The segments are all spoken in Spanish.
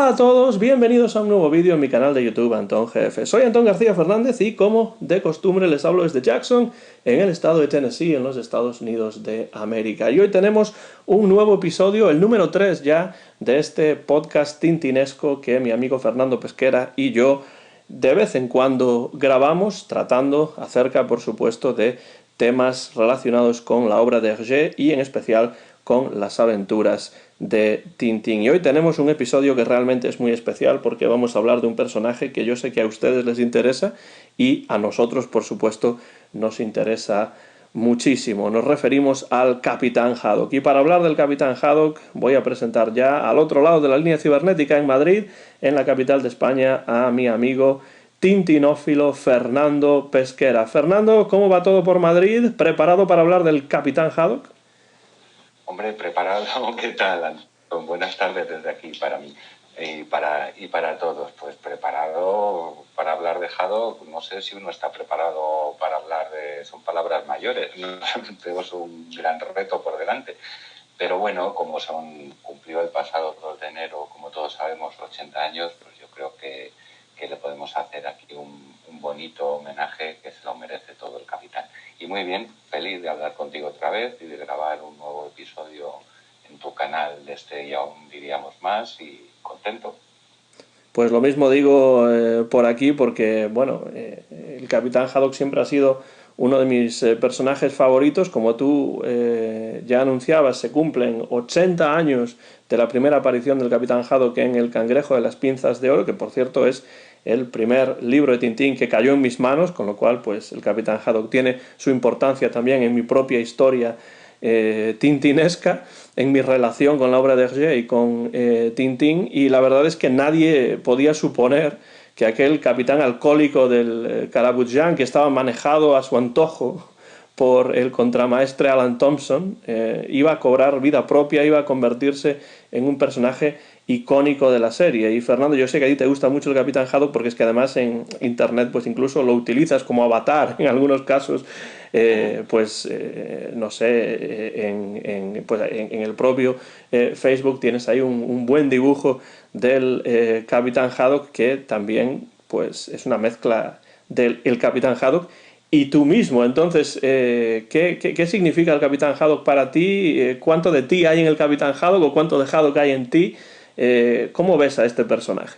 Hola a todos, bienvenidos a un nuevo vídeo en mi canal de YouTube Antón GF. Soy Antón García Fernández y como de costumbre les hablo desde Jackson, en el estado de Tennessee, en los Estados Unidos de América. Y hoy tenemos un nuevo episodio, el número 3 ya, de este podcast tintinesco que mi amigo Fernando Pesquera y yo de vez en cuando grabamos, tratando acerca, por supuesto, de temas relacionados con la obra de Hergé y en especial con las aventuras de Tintín. Y hoy tenemos un episodio que realmente es muy especial porque vamos a hablar de un personaje que yo sé que a ustedes les interesa y a nosotros, por supuesto, nos interesa muchísimo. Nos referimos al Capitán Haddock. Y para hablar del Capitán Haddock voy a presentar ya al otro lado de la línea cibernética en Madrid, en la capital de España, a mi amigo tintinófilo Fernando Pesquera. Fernando, ¿cómo va todo por Madrid? ¿Preparado para hablar del Capitán Haddock? Hombre, preparado, ¿qué tal, Antón? Buenas tardes desde aquí para mí y para todos. Pues preparado para hablar de Haddock, no sé si uno está preparado para hablar de... Son palabras mayores, ¿no? Tenemos un gran reto por delante. Pero bueno, como cumplió el pasado 2 de enero, como todos sabemos, 80 años, pues yo creo que le podemos hacer aquí un bonito homenaje que se lo merece todo el capitán. Y muy bien, feliz de hablar contigo otra vez y de grabar un nuevo episodio en tu canal de este y aún diríamos más, y contento. Pues lo mismo digo por aquí porque, bueno, el Capitán Haddock siempre ha sido uno de mis personajes favoritos. Como tú ya anunciabas, se cumplen 80 años de la primera aparición del Capitán Haddock en El Cangrejo de las Pinzas de Oro, que por cierto es el primer libro de Tintín que cayó en mis manos, con lo cual pues el Capitán Haddock tiene su importancia también en mi propia historia tintinesca, en mi relación con la obra de Hergé y con Tintín, y la verdad es que nadie podía suponer que aquel capitán alcohólico del Caraboudjan, que estaba manejado a su antojo por el contramaestre Alan Thompson, iba a cobrar vida propia, iba a convertirse en un personaje icónico de la serie. Y Fernando, yo sé que a ti te gusta mucho el Capitán Haddock porque es que además en internet pues incluso lo utilizas como avatar en algunos casos, no sé, en el propio Facebook tienes ahí un buen dibujo del Capitán Haddock que también pues es una mezcla del el Capitán Haddock y tú mismo. Entonces, ¿qué significa el Capitán Haddock para ti? ¿Cuánto de ti hay en el Capitán Haddock o cuánto de Haddock hay en ti? ¿Cómo ves a este personaje?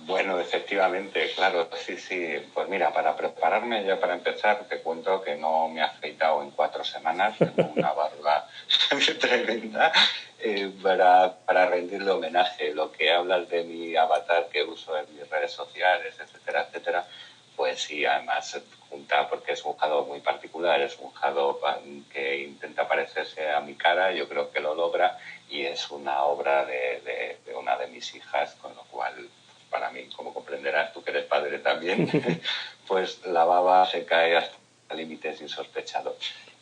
Bueno, efectivamente, claro, sí, sí. Pues mira, para prepararme ya para empezar, te cuento que no me he afeitado en 4 semanas, tengo una barba tremenda para rendirle homenaje. Lo que hablas de mi avatar que uso en mis redes sociales, etcétera, etcétera, pues sí, además junta porque es un Haddock muy particular, es un Haddock que intenta parecerse a mi cara, yo creo que lo logra, y es una obra de una de mis hijas, con lo cual para mí, como comprenderás, tú que eres padre también, pues la baba se cae hasta límites insospechados.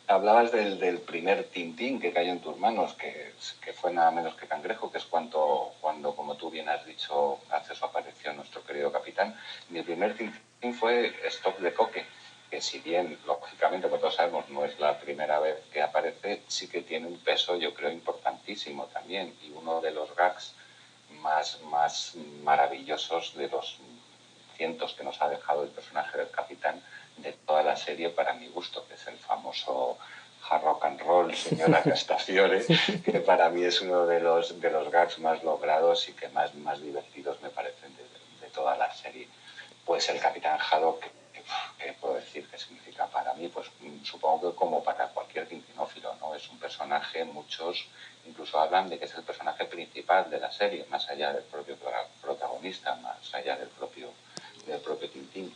Hablabas del primer Tintín que cayó en tus manos, que fue nada menos que Cangrejo, que es cuando, como tú bien has dicho, hace su aparición nuestro querido capitán. Mi primer Tintín fue Stop de Coque, que si bien, lógicamente, como todos sabemos, no es la primera vez que aparece, sí que tiene un peso, yo creo, importantísimo también. Y uno de los gags más maravillosos de los cientos que nos ha dejado el personaje del capitán de toda la serie, para mi gusto, que es el famoso hard rock and roll, señora Castafiore, que para mí es uno de los gags más logrados y que más divertidos me parecen de toda la serie. Pues el Capitán Haddock, ¿qué puedo decir que significa para mí? Pues supongo que como para cualquier tintinófilo, ¿no? Es un personaje, muchos incluso hablan de que es el personaje principal de la serie, más allá del propio protagonista, más allá del propio Tintín.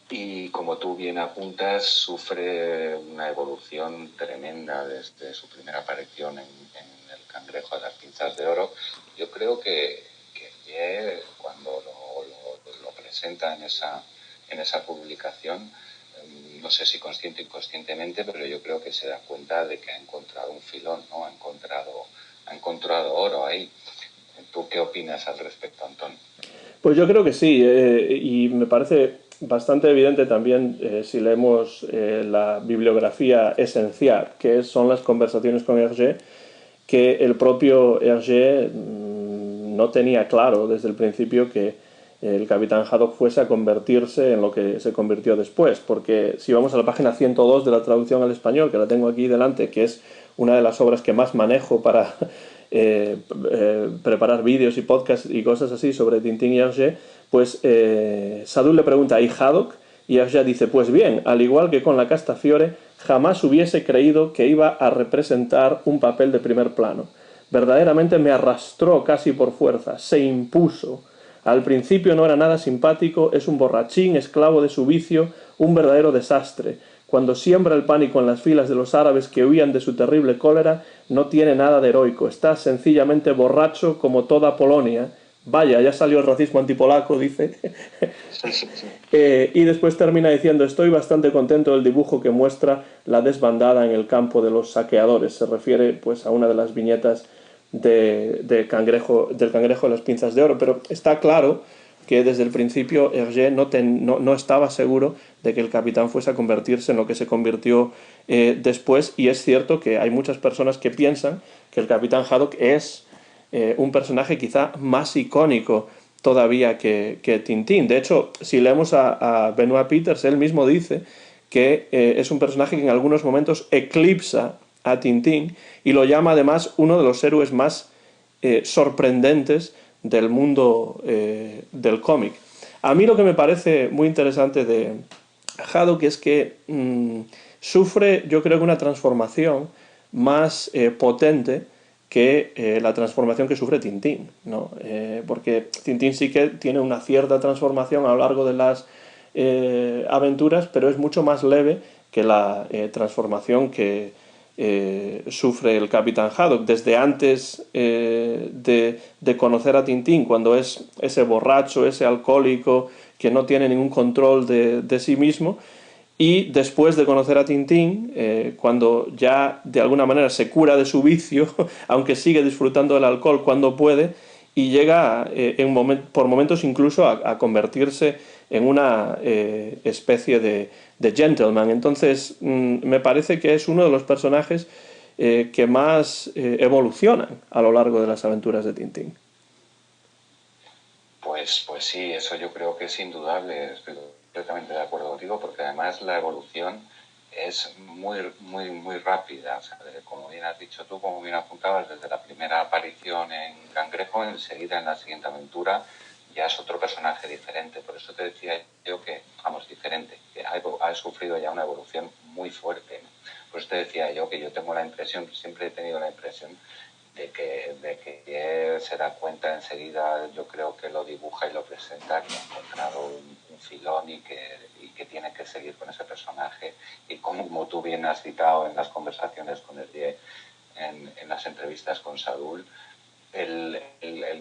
Y como tú bien apuntas, sufre una evolución tremenda desde su primera aparición en El Cangrejo de las Pinzas de Oro. Yo creo que cuando lo presenta en esa publicación, no sé si consciente o inconscientemente, pero yo creo que se da cuenta de que ha encontrado un filón, ¿no? Ha encontrado oro ahí. ¿Tú qué opinas al respecto, Antón? Pues yo creo que sí, y me parece bastante evidente también si leemos la bibliografía esencial, que son las conversaciones con Hergé, que el propio Hergé no tenía claro desde el principio que el Capitán Haddock fuese a convertirse en lo que se convirtió después, porque si vamos a la página 102 de la traducción al español, que la tengo aquí delante, que es una de las obras que más manejo para preparar vídeos y podcasts y cosas así sobre Tintín y Hergé, pues Sadoul le pregunta, ¿y Haddock? Y Hergé dice, pues bien, al igual que con la Castafiore, jamás hubiese creído que iba a representar un papel de primer plano. Verdaderamente me arrastró casi por fuerza, se impuso. Al principio no era nada simpático, es un borrachín, esclavo de su vicio, un verdadero desastre. Cuando siembra el pánico en las filas de los árabes que huían de su terrible cólera, no tiene nada de heroico, está sencillamente borracho como toda Polonia. Vaya, ya salió el racismo antipolaco, dice. Y después termina diciendo, estoy bastante contento del dibujo que muestra la desbandada en el campo de los saqueadores. Se refiere pues a una de las viñetas del cangrejo de las pinzas de oro, pero está claro que desde el principio Hergé no estaba seguro de que el capitán fuese a convertirse en lo que se convirtió después, y es cierto que hay muchas personas que piensan que el capitán Haddock es un personaje quizá más icónico todavía que Tintín. De hecho, si leemos a Benoit Peters, él mismo dice que es un personaje que en algunos momentos eclipsa a Tintín y lo llama además uno de los héroes más sorprendentes del mundo del cómic. A mí lo que me parece muy interesante de Haddock es que sufre, yo creo, una transformación más potente que la transformación que sufre Tintín, ¿no? Porque Tintín sí que tiene una cierta transformación a lo largo de las aventuras, pero es mucho más leve que la transformación que sufre el Capitán Haddock desde antes de conocer a Tintín, cuando es ese borracho, ese alcohólico que no tiene ningún control de sí mismo, y después de conocer a Tintín, cuando ya de alguna manera se cura de su vicio, aunque sigue disfrutando del alcohol cuando puede, y llega por momentos incluso a convertirse en una especie de gentleman. Entonces me parece que es uno de los personajes que más evolucionan a lo largo de las aventuras de Tintín. Pues sí, eso yo creo que es indudable, estoy completamente de acuerdo contigo, porque además la evolución es muy rápida. O sea, como bien has dicho tú, como bien apuntabas, desde la primera aparición en Cangrejo, enseguida en la siguiente aventura ya es otro personaje diferente. Por eso te decía yo que, vamos, diferente, que ha sufrido ya una evolución muy fuerte, ¿no? Por eso te decía yo que yo tengo la impresión, siempre he tenido la impresión de que él se da cuenta enseguida, yo creo que lo dibuja y lo presenta, que ha encontrado un filón y que tiene que seguir con ese personaje. Y como tú bien has citado en las conversaciones con Hergé, en las entrevistas con Sadoul, él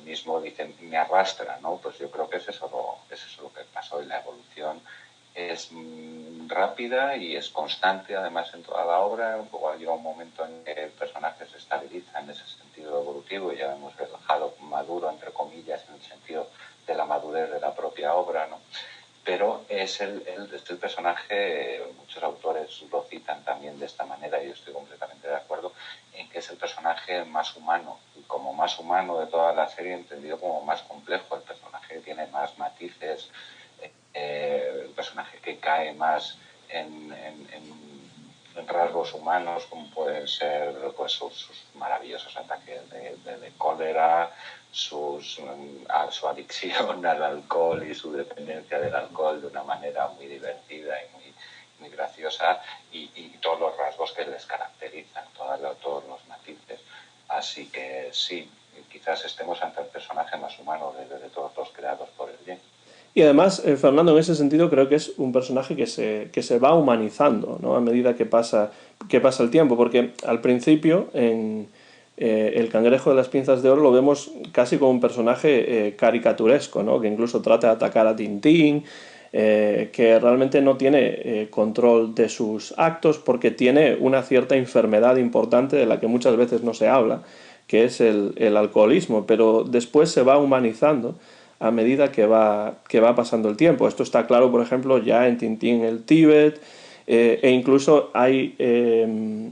mismo dice, me arrastra, ¿no? Pues yo creo que es eso lo que pasó, y la evolución es rápida y es constante además en toda la obra. Luego llega un momento en que el personaje se estabiliza en ese sentido evolutivo y ya hemos relajado maduro, entre comillas, en el sentido de la madurez de la propia obra, ¿no? Pero es el personaje, muchos autores lo citan también de esta manera y yo estoy completamente de acuerdo, en que es el personaje más humano, y como más humano de toda la serie, entendido como más complejo, el personaje que tiene más matices, el personaje que cae más en rasgos humanos, como pueden ser pues, sus maravillosos ataques de cólera, su adicción al alcohol y su dependencia del alcohol de una manera muy divertida y muy graciosa, y todos los rasgos que les caracterizan, todos los matices. Así que sí, quizás estemos ante el personaje más humano de todos los creados por el bien. Y además, Fernando, en ese sentido creo que es un personaje que se va humanizando, ¿no? A medida que pasa el tiempo, porque al principio en El cangrejo de las pinzas de oro lo vemos casi como un personaje caricaturesco, ¿no? Que incluso trata de atacar a Tintín, que realmente no tiene control de sus actos porque tiene una cierta enfermedad importante de la que muchas veces no se habla, que es el alcoholismo, pero después se va humanizando a medida que va pasando el tiempo. Esto está claro, por ejemplo, ya en Tintín el Tíbet, e incluso hay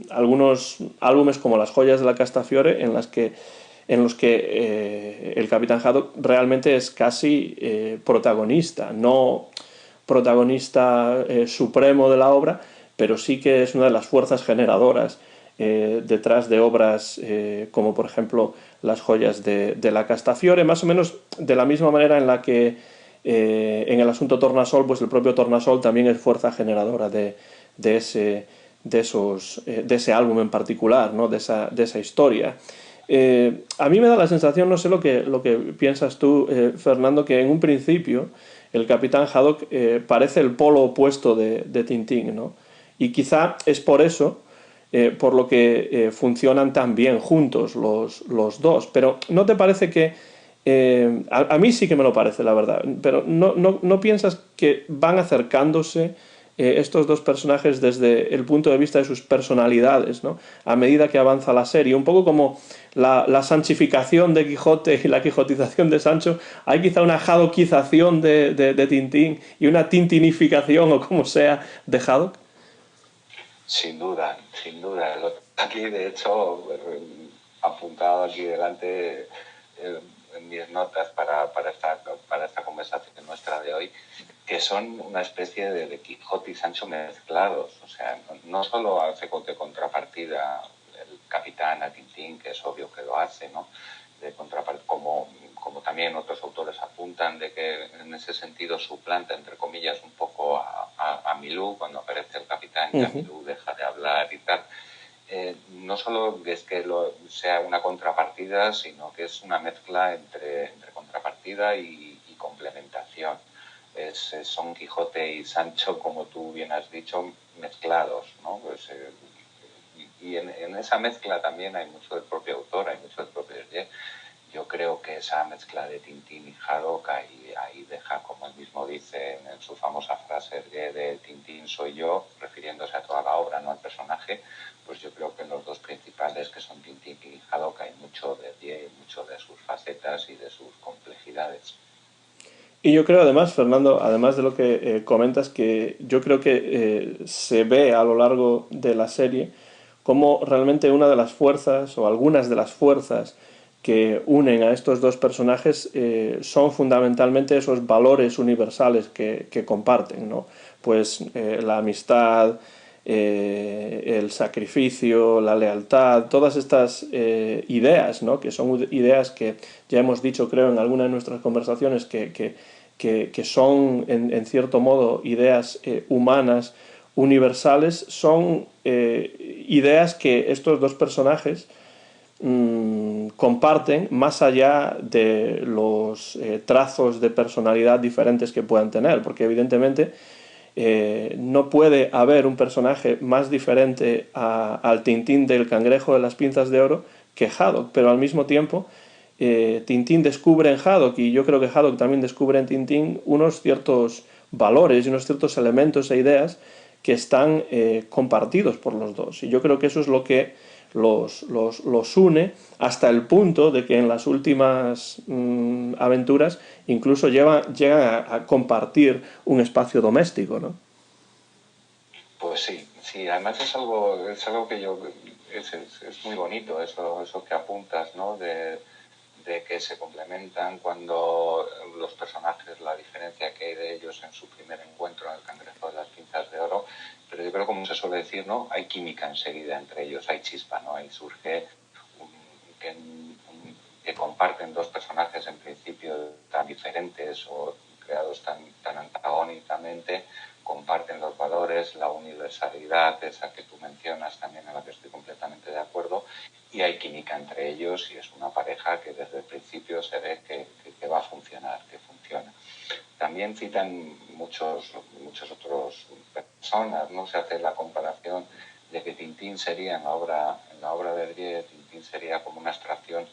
algunos álbumes como Las joyas de la Castafiore en las que en los que el Capitán Haddock realmente es casi protagonista, no protagonista supremo de la obra, pero sí que es una de las fuerzas generadoras detrás de obras como por ejemplo Las joyas de la Castafiore, más o menos de la misma manera en la que en el asunto Tornasol, pues el propio Tornasol también es fuerza generadora de ese álbum en particular, ¿no? de esa historia. A mí me da la sensación, no sé lo que piensas tú, Fernando, que en un principio el Capitán Haddock parece el polo opuesto de Tintín, ¿no? Y quizá es por eso, por lo que funcionan tan bien juntos los dos. Pero ¿no te parece que a mí sí que me lo parece, la verdad, pero ¿no piensas que van acercándose estos dos personajes desde el punto de vista de sus personalidades, ¿no? A medida que avanza la serie? Un poco como la sanchificación de Quijote y la quijotización de Sancho. Hay quizá una haddockización de Tintín y una tintinificación, o como sea, de Haddock. Sin duda, sin duda. Aquí, de hecho, apuntado aquí delante en mis notas para esta conversación nuestra de hoy, que son una especie de Quijote y Sancho mezclados. O sea, no solo hace de contrapartida el capitán a Tintín, que es obvio que lo hace, ¿no? De contraparte, como también otros autores apuntan, de que en ese sentido suplanta, entre comillas, un poco a Milú cuando aparece el capitán, ya Milú deja de hablar y tal. No solo es que sea una contrapartida, sino que es una mezcla entre contrapartida y complementación. Son Quijote y Sancho, como tú bien has dicho, mezclados, ¿no? Pues, y en esa mezcla también hay mucho del propio autor, hay mucho del propio Hergé. Yo creo que esa mezcla de Tintín y Haddock ahí deja, como él mismo dice en su famosa frase de Tintín soy yo, refiriéndose a toda la obra, no al personaje. Pues yo creo que en los dos principales, que son Tintín y Haddock, hay mucho de Hergé y mucho de sus facetas y de sus complejidades. Y yo creo además, Fernando, además de lo que comentas, que yo creo que se ve a lo largo de la serie como realmente una de las fuerzas o algunas de las fuerzas que unen a estos dos personajes son fundamentalmente esos valores universales que comparten, ¿no? Pues la amistad, el sacrificio, la lealtad, todas estas ideas, ¿no? Que son ideas que ya hemos dicho, creo, en alguna de nuestras conversaciones, que son, en cierto modo, ideas humanas, universales, son ideas que estos dos personajes comparten más allá de los trazos de personalidad diferentes que puedan tener, porque evidentemente no puede haber un personaje más diferente al Tintín del Cangrejo de las Pinzas de Oro que Haddock, pero al mismo tiempo Tintín descubre en Haddock, y yo creo que Haddock también descubre en Tintín, unos ciertos valores y unos ciertos elementos e ideas que están compartidos por los dos. Y yo creo que eso es lo que los une, hasta el punto de que en las últimas aventuras incluso llegan a compartir un espacio doméstico, ¿no? Pues sí, sí, además es algo que es muy bonito eso que apuntas, ¿no? De que se complementan cuando los personajes, la diferencia que hay de ellos en su primer encuentro en el Cangrejo de las Pinzas de Oro, pero yo creo, como se suele decir, ¿no? Hay química enseguida entre ellos, hay chispa, ¿no? Ahí surge un, que, que comparten dos personajes en principio tan diferentes o creados tan antagónicamente, comparten los valores, la universalidad, esa que tú mencionas también, en la que estoy completamente de acuerdo, y hay química entre ellos y es una pareja que desde el principio se ve que va a funcionar, que funciona. También citan muchos otros personas, ¿no? Se hace la comparación de que Tintín sería en la obra de Hergé, Tintín sería como una abstracción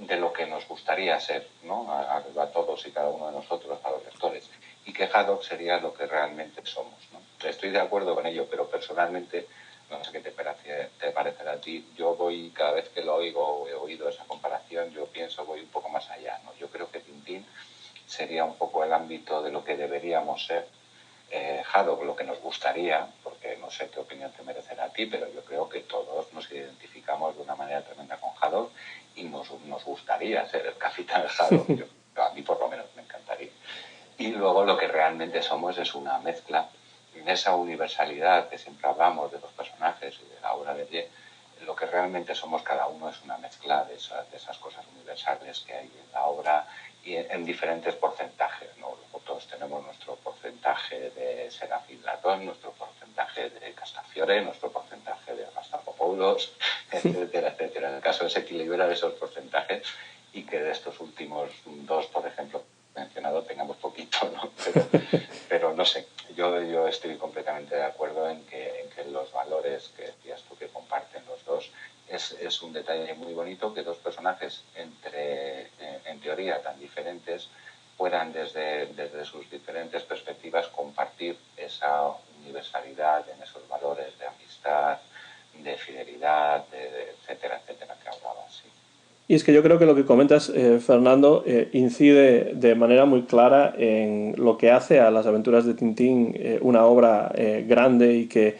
de lo que nos gustaría ser, ¿no? A todos y cada uno de nosotros, a los lectores, y que Haddock sería lo que realmente somos, ¿no? Estoy de acuerdo con ello, pero personalmente, no sé qué te parecerá a ti, yo voy, cada vez que lo oigo o he oído esa comparación, yo pienso, voy un poco más allá, ¿no? Yo creo que Tintín sería un poco el ámbito de lo que deberíamos ser, Haddock lo que nos gustaría, porque no sé qué opinión te merecerá a ti, pero yo creo que todos nos identificamos de una manera tremenda con Haddock, y nos gustaría ser el Capitán Haddock. A mí por lo menos me encantaría. Y luego lo que realmente somos es una mezcla. En esa universalidad que siempre hablamos de los personajes y de la obra de Ye, lo que realmente somos cada uno es una mezcla de esas cosas universales que hay en la obra y en diferentes porcentajes, ¿no? Todos tenemos nuestro porcentaje de Serafín Latón, nuestro porcentaje de Castafiore, nuestro porcentaje de Rastapopoulos, etcétera, etcétera. En el caso es equilibrar esos porcentajes y que de estos últimos dos, por ejemplo, mencionado, tengamos poquito, ¿no? Pero no sé, yo estoy completamente de acuerdo en que los valores que decías tú que comparten los dos es un detalle muy bonito que dos personajes en teoría tan diferentes puedan desde sus diferentes perspectivas compartir esa universalidad en esos valores de amistad, de fidelidad, etcétera, etcétera, que hablabas, sí. Y es que yo creo que lo que comentas, Fernando, incide de manera muy clara en lo que hace a las aventuras de Tintín una obra grande y que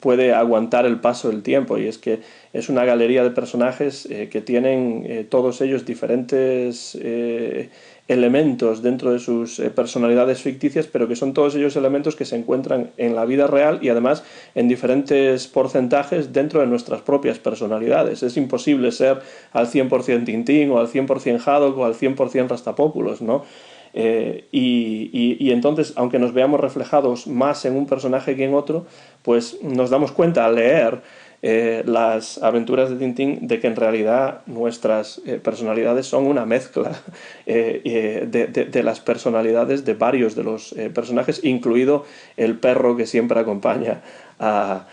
puede aguantar el paso del tiempo. Y es que es una galería de personajes que tienen todos ellos diferentes elementos dentro de sus personalidades ficticias, pero que son todos ellos elementos que se encuentran en la vida real y además en diferentes porcentajes dentro de nuestras propias personalidades. Es imposible ser al 100% Tintín o al 100% Haddock o al 100% Rastapopoulos, ¿no? Y entonces, aunque nos veamos reflejados más en un personaje que en otro, pues nos damos cuenta al leer las aventuras de Tintín de que en realidad nuestras personalidades son una mezcla de las personalidades de varios de los personajes, incluido el perro que siempre acompaña a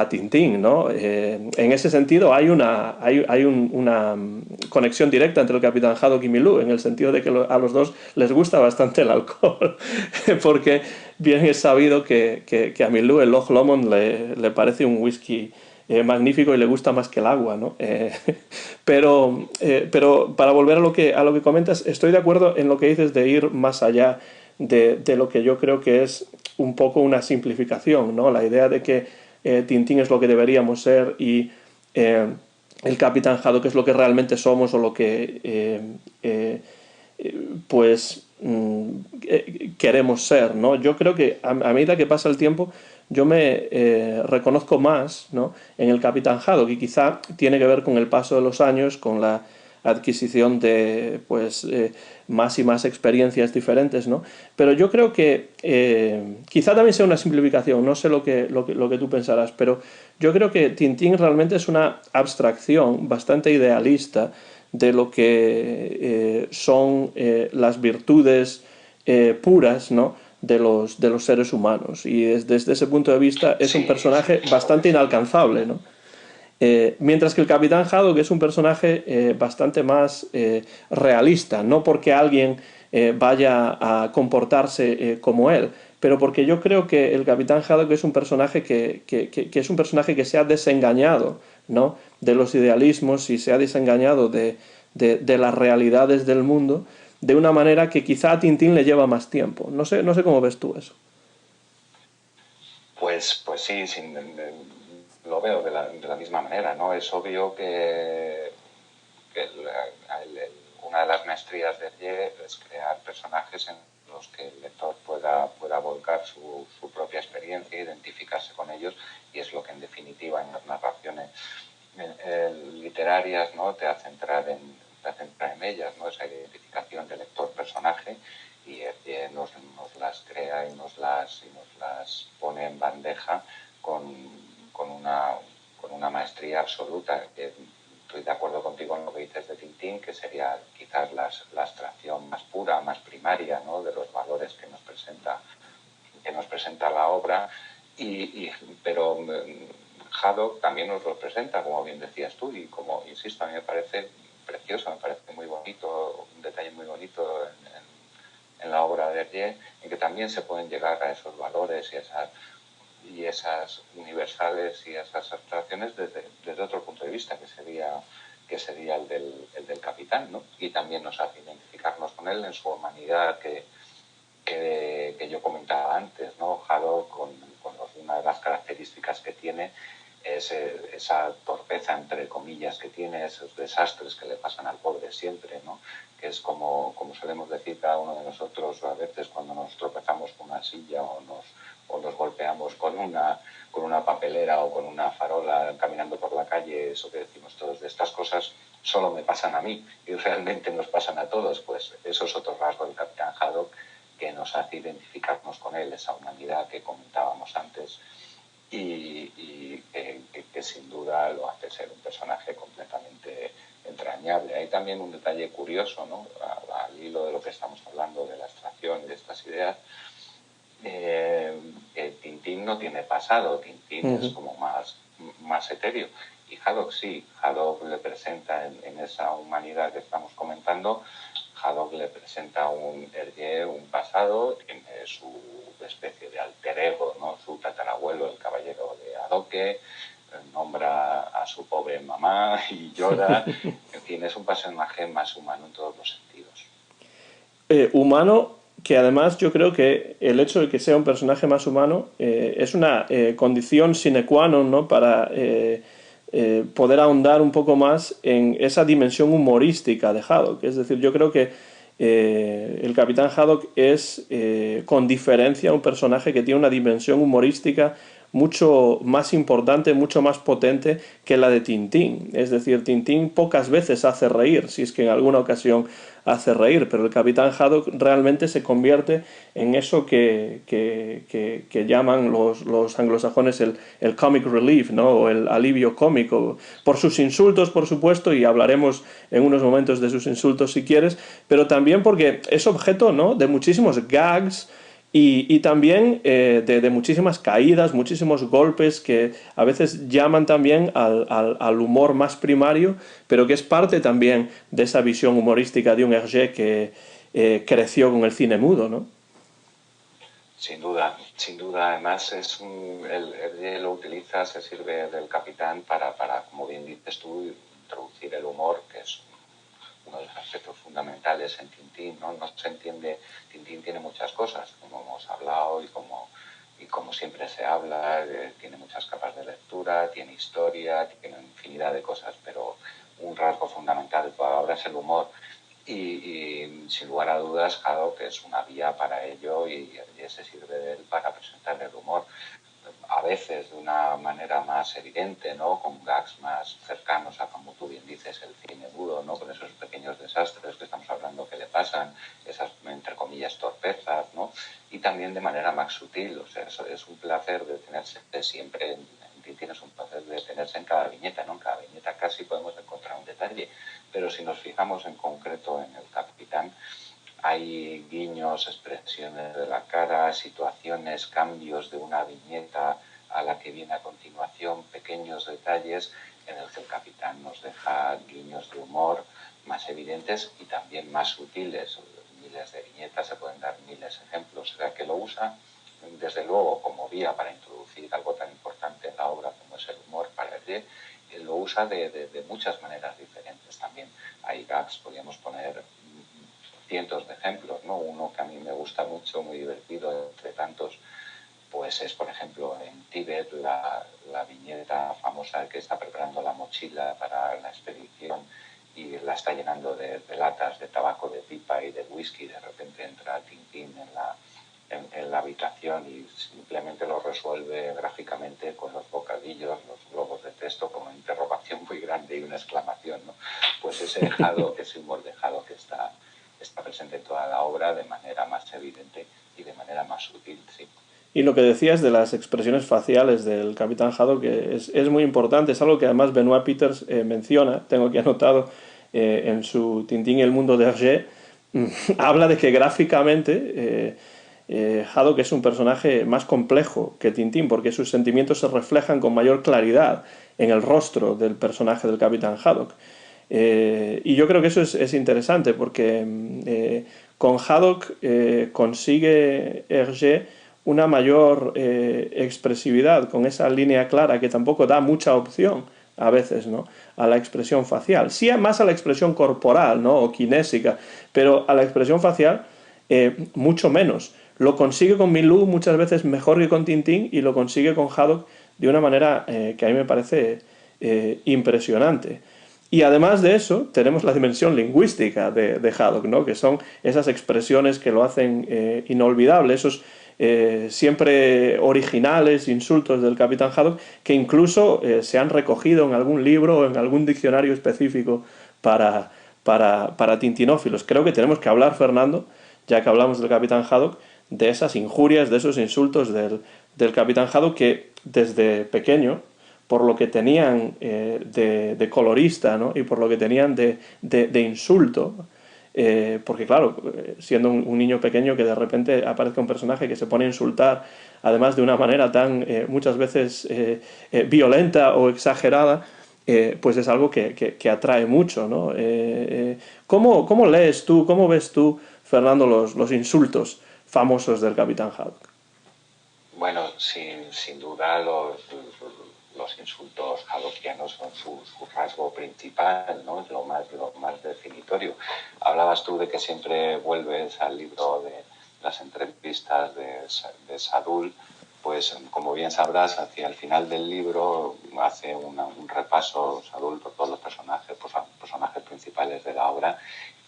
Tintín, ¿no? En ese sentido hay una conexión directa entre el Capitán Haddock y Milou, en el sentido de que a los dos les gusta bastante el alcohol, porque bien es sabido que a Milou el Loch Lomond le parece un whisky magnífico y le gusta más que el agua, ¿no? Pero para volver a lo que comentas, estoy de acuerdo en lo que dices de ir más allá de lo que yo creo que es un poco una simplificación, ¿no? La idea de que Tintín es lo que deberíamos ser y el Capitán Haddock es lo que realmente somos o lo que pues queremos ser, ¿no? Yo creo que a medida que pasa el tiempo yo me reconozco más, ¿no?, en el Capitán Haddock, y quizá tiene que ver con el paso de los años, con la adquisición de pues más y más experiencias diferentes, ¿no? Pero yo creo que quizá también sea una simplificación, no sé lo que tú pensarás, pero yo creo que Tintín realmente es una abstracción bastante idealista de lo que son las virtudes puras, ¿no?, de los seres humanos. Y desde ese punto de vista es un Sí, sí, personaje claro que bastante sí. inalcanzable, ¿no? Mientras que el Capitán Haddock es un personaje bastante más realista, no porque alguien vaya a comportarse como él, pero porque yo creo que el Capitán Haddock es un personaje que es un personaje que se ha desengañado, ¿no?, de los idealismos y se ha desengañado de las realidades del mundo de una manera que quizá a Tintín le lleva más tiempo. No sé cómo ves tú eso. Pues sí, lo veo de la misma manera, ¿no? Es obvio que una de las maestrías de Ye es crear personajes en los que el lector pueda volcar su propia experiencia, identificarse con ellos, y es lo que en definitiva en las narraciones literarias, ¿no?, te hace entrar en ellas, ¿no?, esa identificación de lector-personaje, y nos las crea y nos las pone en bandeja con una maestría absoluta. Estoy de acuerdo contigo en lo que dices de Tintín, que sería quizás la abstracción más pura, más primaria, ¿no?, de los valores que nos presenta la obra, pero Haddock también nos los presenta, como bien decías tú, y como insisto, a mí me parece precioso, me parece muy bonito, un detalle muy bonito en la obra de Hergé, en que también se pueden llegar a esos valores y esas universales y esas abstracciones desde otro punto de vista, que sería el del capitán, ¿no? Y también nos hace identificarnos con él en su humanidad que yo comentaba antes, ¿no? Haddock, con una de las características que tiene, esa torpeza, entre comillas, que tiene, esos desastres que le pasan al pobre siempre, ¿no? Que es como solemos decir cada uno de nosotros a veces cuando nos tropezamos con una silla o nos golpeamos con una papelera o con una farola caminando por la calle, eso que decimos todos, de estas cosas solo me pasan a mí y realmente nos pasan a todos. Pues eso es otro rasgo del Capitán Haddock que nos hace identificarnos con él, esa humanidad que comentábamos antes y que sin duda lo hace ser un personaje completamente entrañable. Hay también un detalle curioso, ¿no? Al hilo de lo que estamos hablando de la abstracción y de estas ideas, Tintín no tiene pasado, Tintín es como más etéreo, y Haddock sí. Haddock le presenta en esa humanidad que estamos comentando, Haddock le presenta un Hergé, un pasado, tiene su especie de alter ego, ¿no? Su tatarabuelo, el caballero de Adoque, nombra a su pobre mamá y llora. En fin, es un personaje más humano en todos los sentidos. Humano, que además yo creo que el hecho de que sea un personaje más humano es una condición sine qua non, ¿no? Para poder ahondar un poco más en esa dimensión humorística de Haddock. Es decir, yo creo que el Capitán Haddock es con diferencia un personaje que tiene una dimensión humorística mucho más importante, mucho más potente que la de Tintín. Es decir, Tintín pocas veces hace reír, si es que en alguna ocasión hace reír, pero el Capitán Haddock realmente se convierte en eso que llaman los anglosajones el comic relief, ¿no? O el alivio cómico, por sus insultos, por supuesto, y hablaremos en unos momentos de sus insultos si quieres, pero también porque es objeto, ¿no? de muchísimos gags, y también de muchísimas caídas, muchísimos golpes que a veces llaman también al humor más primario, pero que es parte también de esa visión humorística de un Hergé que creció con el cine mudo, ¿no? Sin duda. Además, el Hergé lo utiliza, se sirve del Capitán para, como bien dices tú, introducir el humor, que es uno de los aspectos fundamentales en Tintín, ¿no? No se entiende, Tintín tiene muchas cosas, como hemos hablado y como siempre se habla, tiene muchas capas de lectura, tiene historia, tiene infinidad de cosas, pero un rasgo fundamental de toda la obra es el humor. Y sin lugar a dudas, Haddock es una vía para ello y se sirve de él para presentar el humor. A veces de una manera más evidente, ¿no? Con gags más cercanos a, como tú bien dices, el cine mudo, ¿no? Con esos pequeños desastres que estamos hablando que le pasan, esas, entre comillas, torpezas, ¿no? Y también de manera más sutil, o sea, eso es un placer detenerse siempre en Tintín, es un placer detenerse en cada viñeta, ¿no? En cada viñeta casi podemos encontrar un detalle, pero si nos fijamos en concreto en el Capitán, hay guiños, expresiones de la cara, situaciones, cambios de una viñeta a la que viene a continuación, pequeños detalles en el que el Capitán nos deja guiños de humor más evidentes y también más sutiles. Miles de viñetas, se pueden dar miles de ejemplos. O sea, que lo usa, desde luego, como vía para introducir algo tan importante en la obra como es el humor para él, lo usa de muchas maneras diferentes también. Hay gags, podríamos poner cientos de ejemplos, ¿no? Uno que a mí me gusta mucho, muy divertido, entre tantos, pues es, por ejemplo, en Tíbet, la viñeta famosa que está preparando la mochila para la expedición y la está llenando de latas de tabaco de pipa y de whisky. De repente entra Tintín en la habitación y simplemente lo resuelve gráficamente con los bocadillos, los globos de texto, con una interrogación muy grande y una exclamación, ¿no? Pues ese Haddock, ese humor de Haddock que está presente en toda la obra de manera más evidente y de manera más sutil, sí. Y lo que decías de las expresiones faciales del Capitán Haddock es muy importante, es algo que además Benoit Peters menciona, tengo aquí anotado en su Tintín y el mundo de Hergé, habla de que gráficamente Haddock es un personaje más complejo que Tintín, porque sus sentimientos se reflejan con mayor claridad en el rostro del personaje del Capitán Haddock. Y yo creo que eso es interesante, porque con Haddock consigue Hergé una mayor expresividad, con esa línea clara que tampoco da mucha opción a veces, ¿no?, a la expresión facial. Sí, más a la expresión corporal, ¿no?, o kinésica, pero a la expresión facial mucho menos. Lo consigue con Milou muchas veces mejor que con Tintín y lo consigue con Haddock de una manera que a mí me parece impresionante. Y además de eso, tenemos la dimensión lingüística de Haddock, ¿no? Que son esas expresiones que lo hacen inolvidable, esos siempre originales insultos del Capitán Haddock, que incluso se han recogido en algún libro o en algún diccionario específico para tintinófilos. Creo que tenemos que hablar, Fernando, ya que hablamos del Capitán Haddock, de esas injurias, de esos insultos del Capitán Haddock, que desde pequeño, por lo que tenían de colorista, ¿no? Y por lo que tenían de insulto, porque claro, siendo un niño pequeño que de repente aparezca un personaje que se pone a insultar, además de una manera tan muchas veces violenta o exagerada, pues es algo que atrae mucho, ¿no? ¿Cómo lees tú, cómo ves tú, Fernando, los insultos famosos del Capitán Haddock? Bueno, sin duda los insultos haddockianos son su rasgo principal, ¿no? Es lo más definitorio. Hablabas tú de que siempre vuelves al libro de las entrevistas de Sadoul, pues como bien sabrás, hacia el final del libro hace un repaso Sadoul por todos los personajes principales de la obra,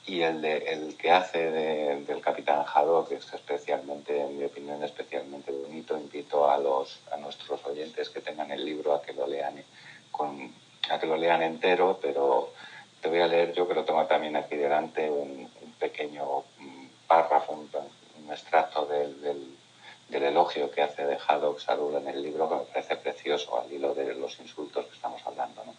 y el que hace del Capitán Haddock es especialmente, en mi opinión, especialmente bonito. Invito a nuestros oyentes que tengan el libro a que lo lean entero, pero te voy a leer, yo que lo tengo también aquí delante, un pequeño párrafo, un extracto del elogio que hace de Haddock Sadoul en el libro, que me parece precioso al hilo de los insultos que estamos hablando, ¿no?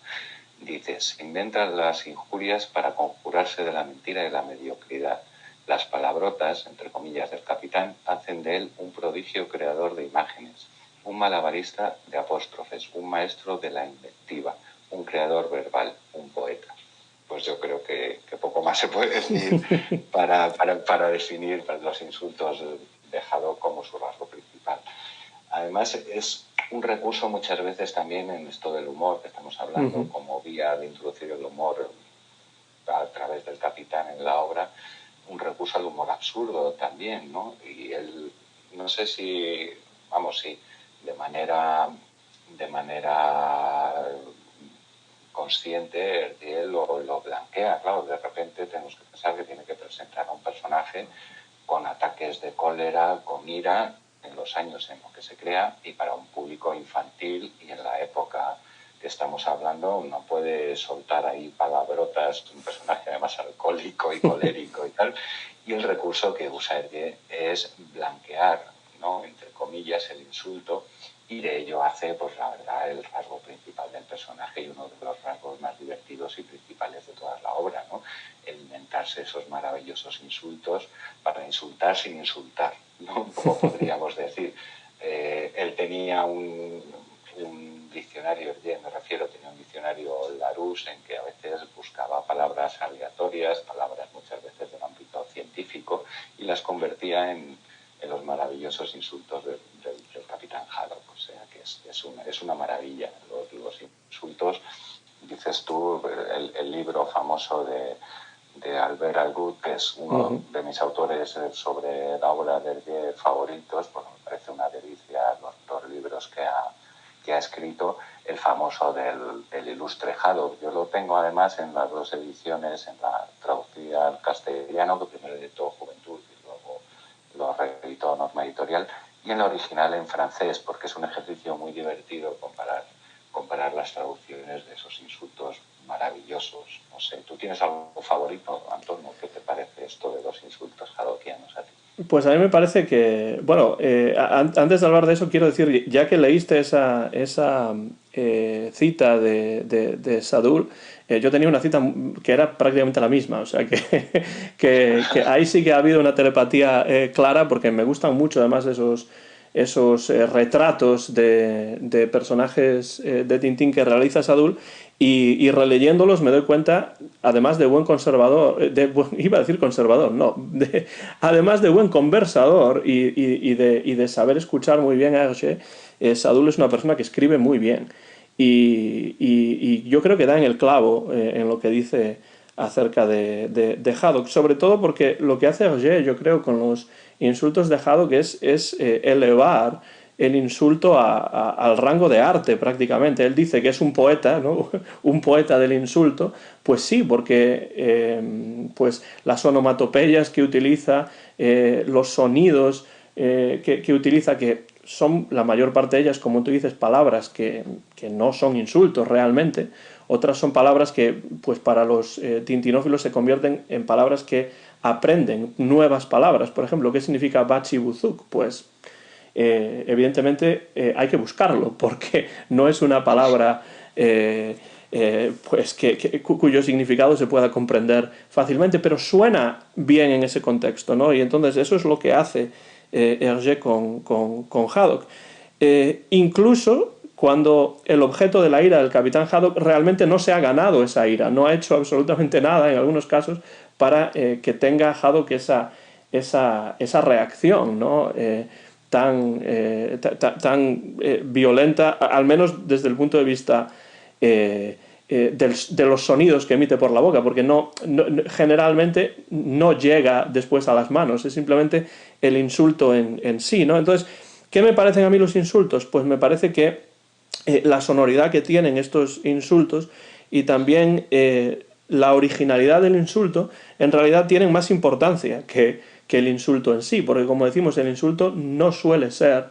Dice: se inventan las injurias para conjurarse de la mentira y la mediocridad. Las palabrotas, entre comillas, del capitán hacen de él un prodigio creador de imágenes, un malabarista de apóstrofes, un maestro de la invectiva, un creador verbal, un poeta. Pues yo creo que poco más se puede decir para definir los insultos de Haddock como su rasgo principal. Además, es un recurso muchas veces también en esto del humor que estamos hablando, como vía de introducir el humor a través del capitán en la obra, un recurso al humor absurdo también, ¿no? Y él, no sé si, vamos, sí, de manera consciente, él lo blanquea. Claro, de repente tenemos que pensar que tiene que presentar a un personaje con ataques de cólera, con ira, en los años en los que se crea, y para un público infantil y en la época que estamos hablando no puede soltar ahí palabrotas, un personaje además alcohólico y colérico y tal, y el recurso que usa Hergé es blanquear, ¿no?, entre comillas, el insulto, y de ello hace, pues la verdad, el rasgo principal del personaje y uno de los rasgos más divertidos y principales de toda la obra, ¿no? El inventarse esos maravillosos insultos para insultar sin insultar, ¿no? Como podríamos decir. Él tenía un diccionario, me refiero, tenía un diccionario Larousse en que a veces buscaba palabras aleatorias, palabras muchas veces del ámbito científico, y las convertía en los maravillosos insultos del capitán Haddock. O sea que es una maravilla. Los insultos, dices tú, el libro famoso de Albert Algut, que es uno de mis autores sobre la obra de Hergé favoritos, pues me parece una delicia los libros que ha escrito, el famoso del ilustre Haddock. Yo lo tengo además en las dos ediciones, en la traducida al castellano, que primero editó Juventud y luego lo reeditó Norma Editorial, y en la original en francés, porque es un ejercicio muy divertido comparar las traducciones de esos insultos maravillosos. No sé, ¿tú tienes algo favorito, Antonio? ¿Qué te parece esto de los insultos haddockianos a ti? Pues a mí me parece que, bueno, antes de hablar de eso quiero decir, ya que leíste esa cita de Sadoul, yo tenía una cita que era prácticamente la misma, o sea que ahí sí que ha habido una telepatía clara, porque me gustan mucho además esos retratos de personajes de Tintín que realiza Sadoul, y releyéndolos me doy cuenta, además de buen conservador, iba a decir conservador, no, además de buen conversador y de saber escuchar muy bien a Hergé, Sadoul es una persona que escribe muy bien. Y yo creo que da en el clavo en lo que dice acerca de Haddock, sobre todo porque lo que hace Hergé, yo creo, con los insultos de Haddock es elevar el insulto al rango de arte prácticamente. Él dice que es un poeta, ¿no? Un poeta del insulto. Pues sí, porque pues las onomatopeyas que utiliza, los sonidos que utiliza, que son la mayor parte de ellas, como tú dices, palabras que no son insultos realmente. Otras son palabras que, pues para los tintinófilos se convierten en palabras que aprenden nuevas palabras. Por ejemplo, ¿qué significa Bachibuzuk? Pues evidentemente hay que buscarlo, porque no es una palabra pues cuyo significado se pueda comprender fácilmente, pero suena bien en ese contexto, ¿no? Y entonces eso es lo que hace Hergé con Haddock. Incluso cuando el objeto de la ira del capitán Haddock realmente no se ha ganado esa ira, no ha hecho absolutamente nada en algunos casos para que tenga Haddock esa reacción, ¿no? Tan violenta, al menos desde el punto de vista de los sonidos que emite por la boca, porque generalmente no llega después a las manos, es simplemente el insulto en sí, ¿no? Entonces, ¿qué me parecen a mí los insultos? Pues me parece que la sonoridad que tienen estos insultos y también la originalidad del insulto en realidad tienen más importancia que el insulto en sí, porque como decimos, el insulto no suele ser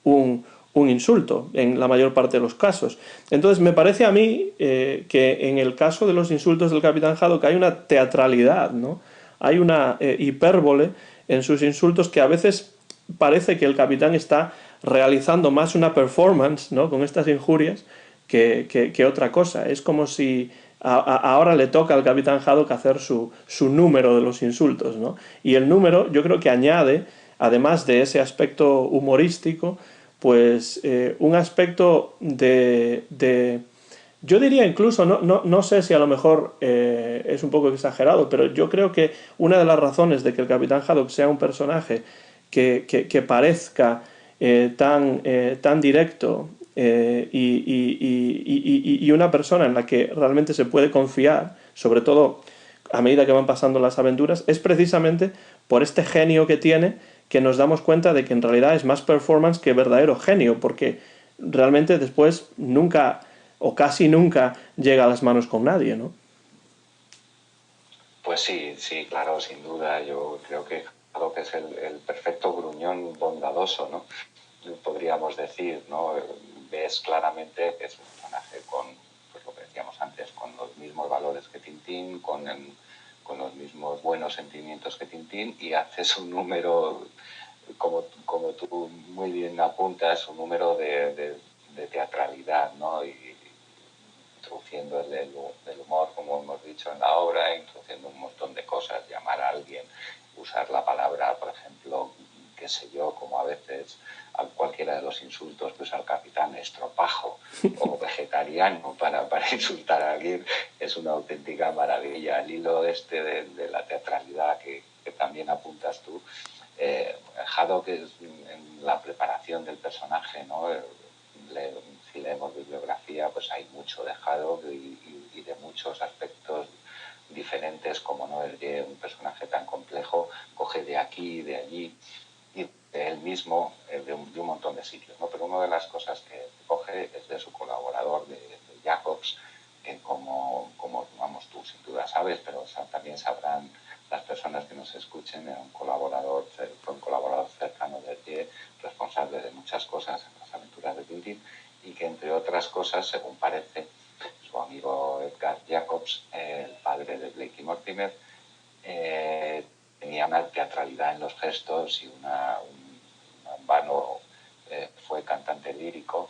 un insulto en la mayor parte de los casos. Entonces me parece a mí que en el caso de los insultos del capitán Haddock hay una teatralidad, ¿no? Hay una hipérbole en sus insultos que a veces parece que el capitán está realizando más una performance, ¿no? Con estas injurias que otra cosa. Es como si ahora le toca al capitán Haddock hacer su número de los insultos, ¿no? Y el número yo creo que añade, además de ese aspecto humorístico, pues un aspecto de yo diría incluso, no sé si a lo mejor es un poco exagerado, pero yo creo que una de las razones de que el capitán Haddock sea un personaje que parezca tan directo y una persona en la que realmente se puede confiar, sobre todo a medida que van pasando las aventuras, es precisamente por este genio que tiene que nos damos cuenta de que en realidad es más performance que verdadero genio, porque realmente después nunca o casi nunca llega a las manos con nadie, ¿no? Pues sí, sí, claro, sin duda. Yo creo que Haddock es el perfecto gruñón bondadoso, ¿no? Podríamos decir, ¿no? Ves claramente que es un personaje con, pues lo que decíamos antes, con los mismos valores que Tintín, con los mismos buenos sentimientos que Tintín, y haces un número, como tú muy bien apuntas, un número de teatralidad, ¿no? Y introduciendo el humor, como hemos dicho en la obra, introduciendo un montón de cosas, llamar a alguien, usar la palabra, por ejemplo, qué sé yo, como a veces a cualquiera de los insultos que usa el capitán, estropajo o vegetariano para insultar a alguien, es una auténtica maravilla. El hilo de la teatralidad que también apuntas tú, Haddock es en la preparación del personaje, ¿no? Si leemos bibliografía, pues hay mucho de Haddock y de muchos aspectos diferentes, como no es de un personaje tan complejo, coge de aquí y de allí y de él mismo, de un montón de sitios, ¿no? Pero una de las cosas que coge es de su colaborador, de Jacobs, que como vamos, tú sin duda sabes, pero también sabrán las personas que nos escuchen, fue un colaborador cercano de Hergé, responsable de muchas cosas en las aventuras de Tintín, y que entre otras cosas, según parece, su amigo Edgar Jacobs, el padre de Blakey Mortimer, tenía una teatralidad en los gestos y un vano fue cantante lírico,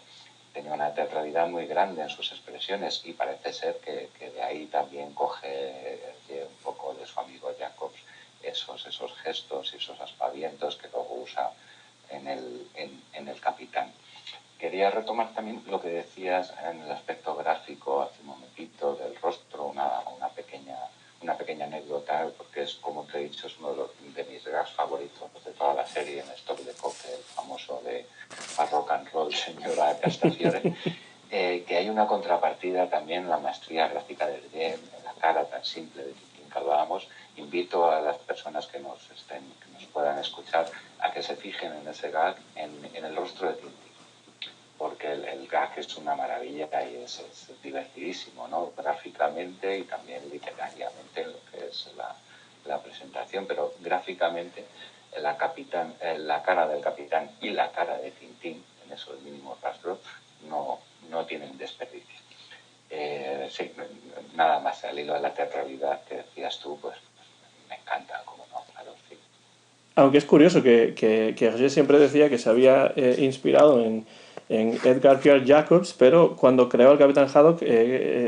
tenía una teatralidad muy grande en sus expresiones y parece ser que de ahí también coge un poco de su amigo Jacobs esos gestos y esos aspavientos que luego usa en el Capitán. Quería retomar también lo que decías en el aspecto gráfico hace un momentito del rostro, una pequeña anécdota, porque es, como te he dicho, es uno de mis gags favoritos de toda la serie en Stock de Coque, el famoso de Rock and Roll, señora Castafiore, que hay una contrapartida también en la maestría gráfica del Yen, en la cara tan simple de Tintín que hablábamos. Invito todas las personas que nos puedan escuchar a que se fijen en ese gag, en el rostro de Tintín, porque el gag es una maravilla y es divertidísimo, ¿no? Gráficamente y también literariamente en lo que es la presentación, pero gráficamente la cara del capitán y la cara de Tintín en esos mínimos rastros no tienen desperdicio. Sí, nada más al hilo de la teatralidad que decías tú, pues me encanta, como no, claro, sí. Aunque es curioso que Hergé siempre decía que se había inspirado en Edgar Pierre Jacobs, pero cuando creó el Capitán Haddock,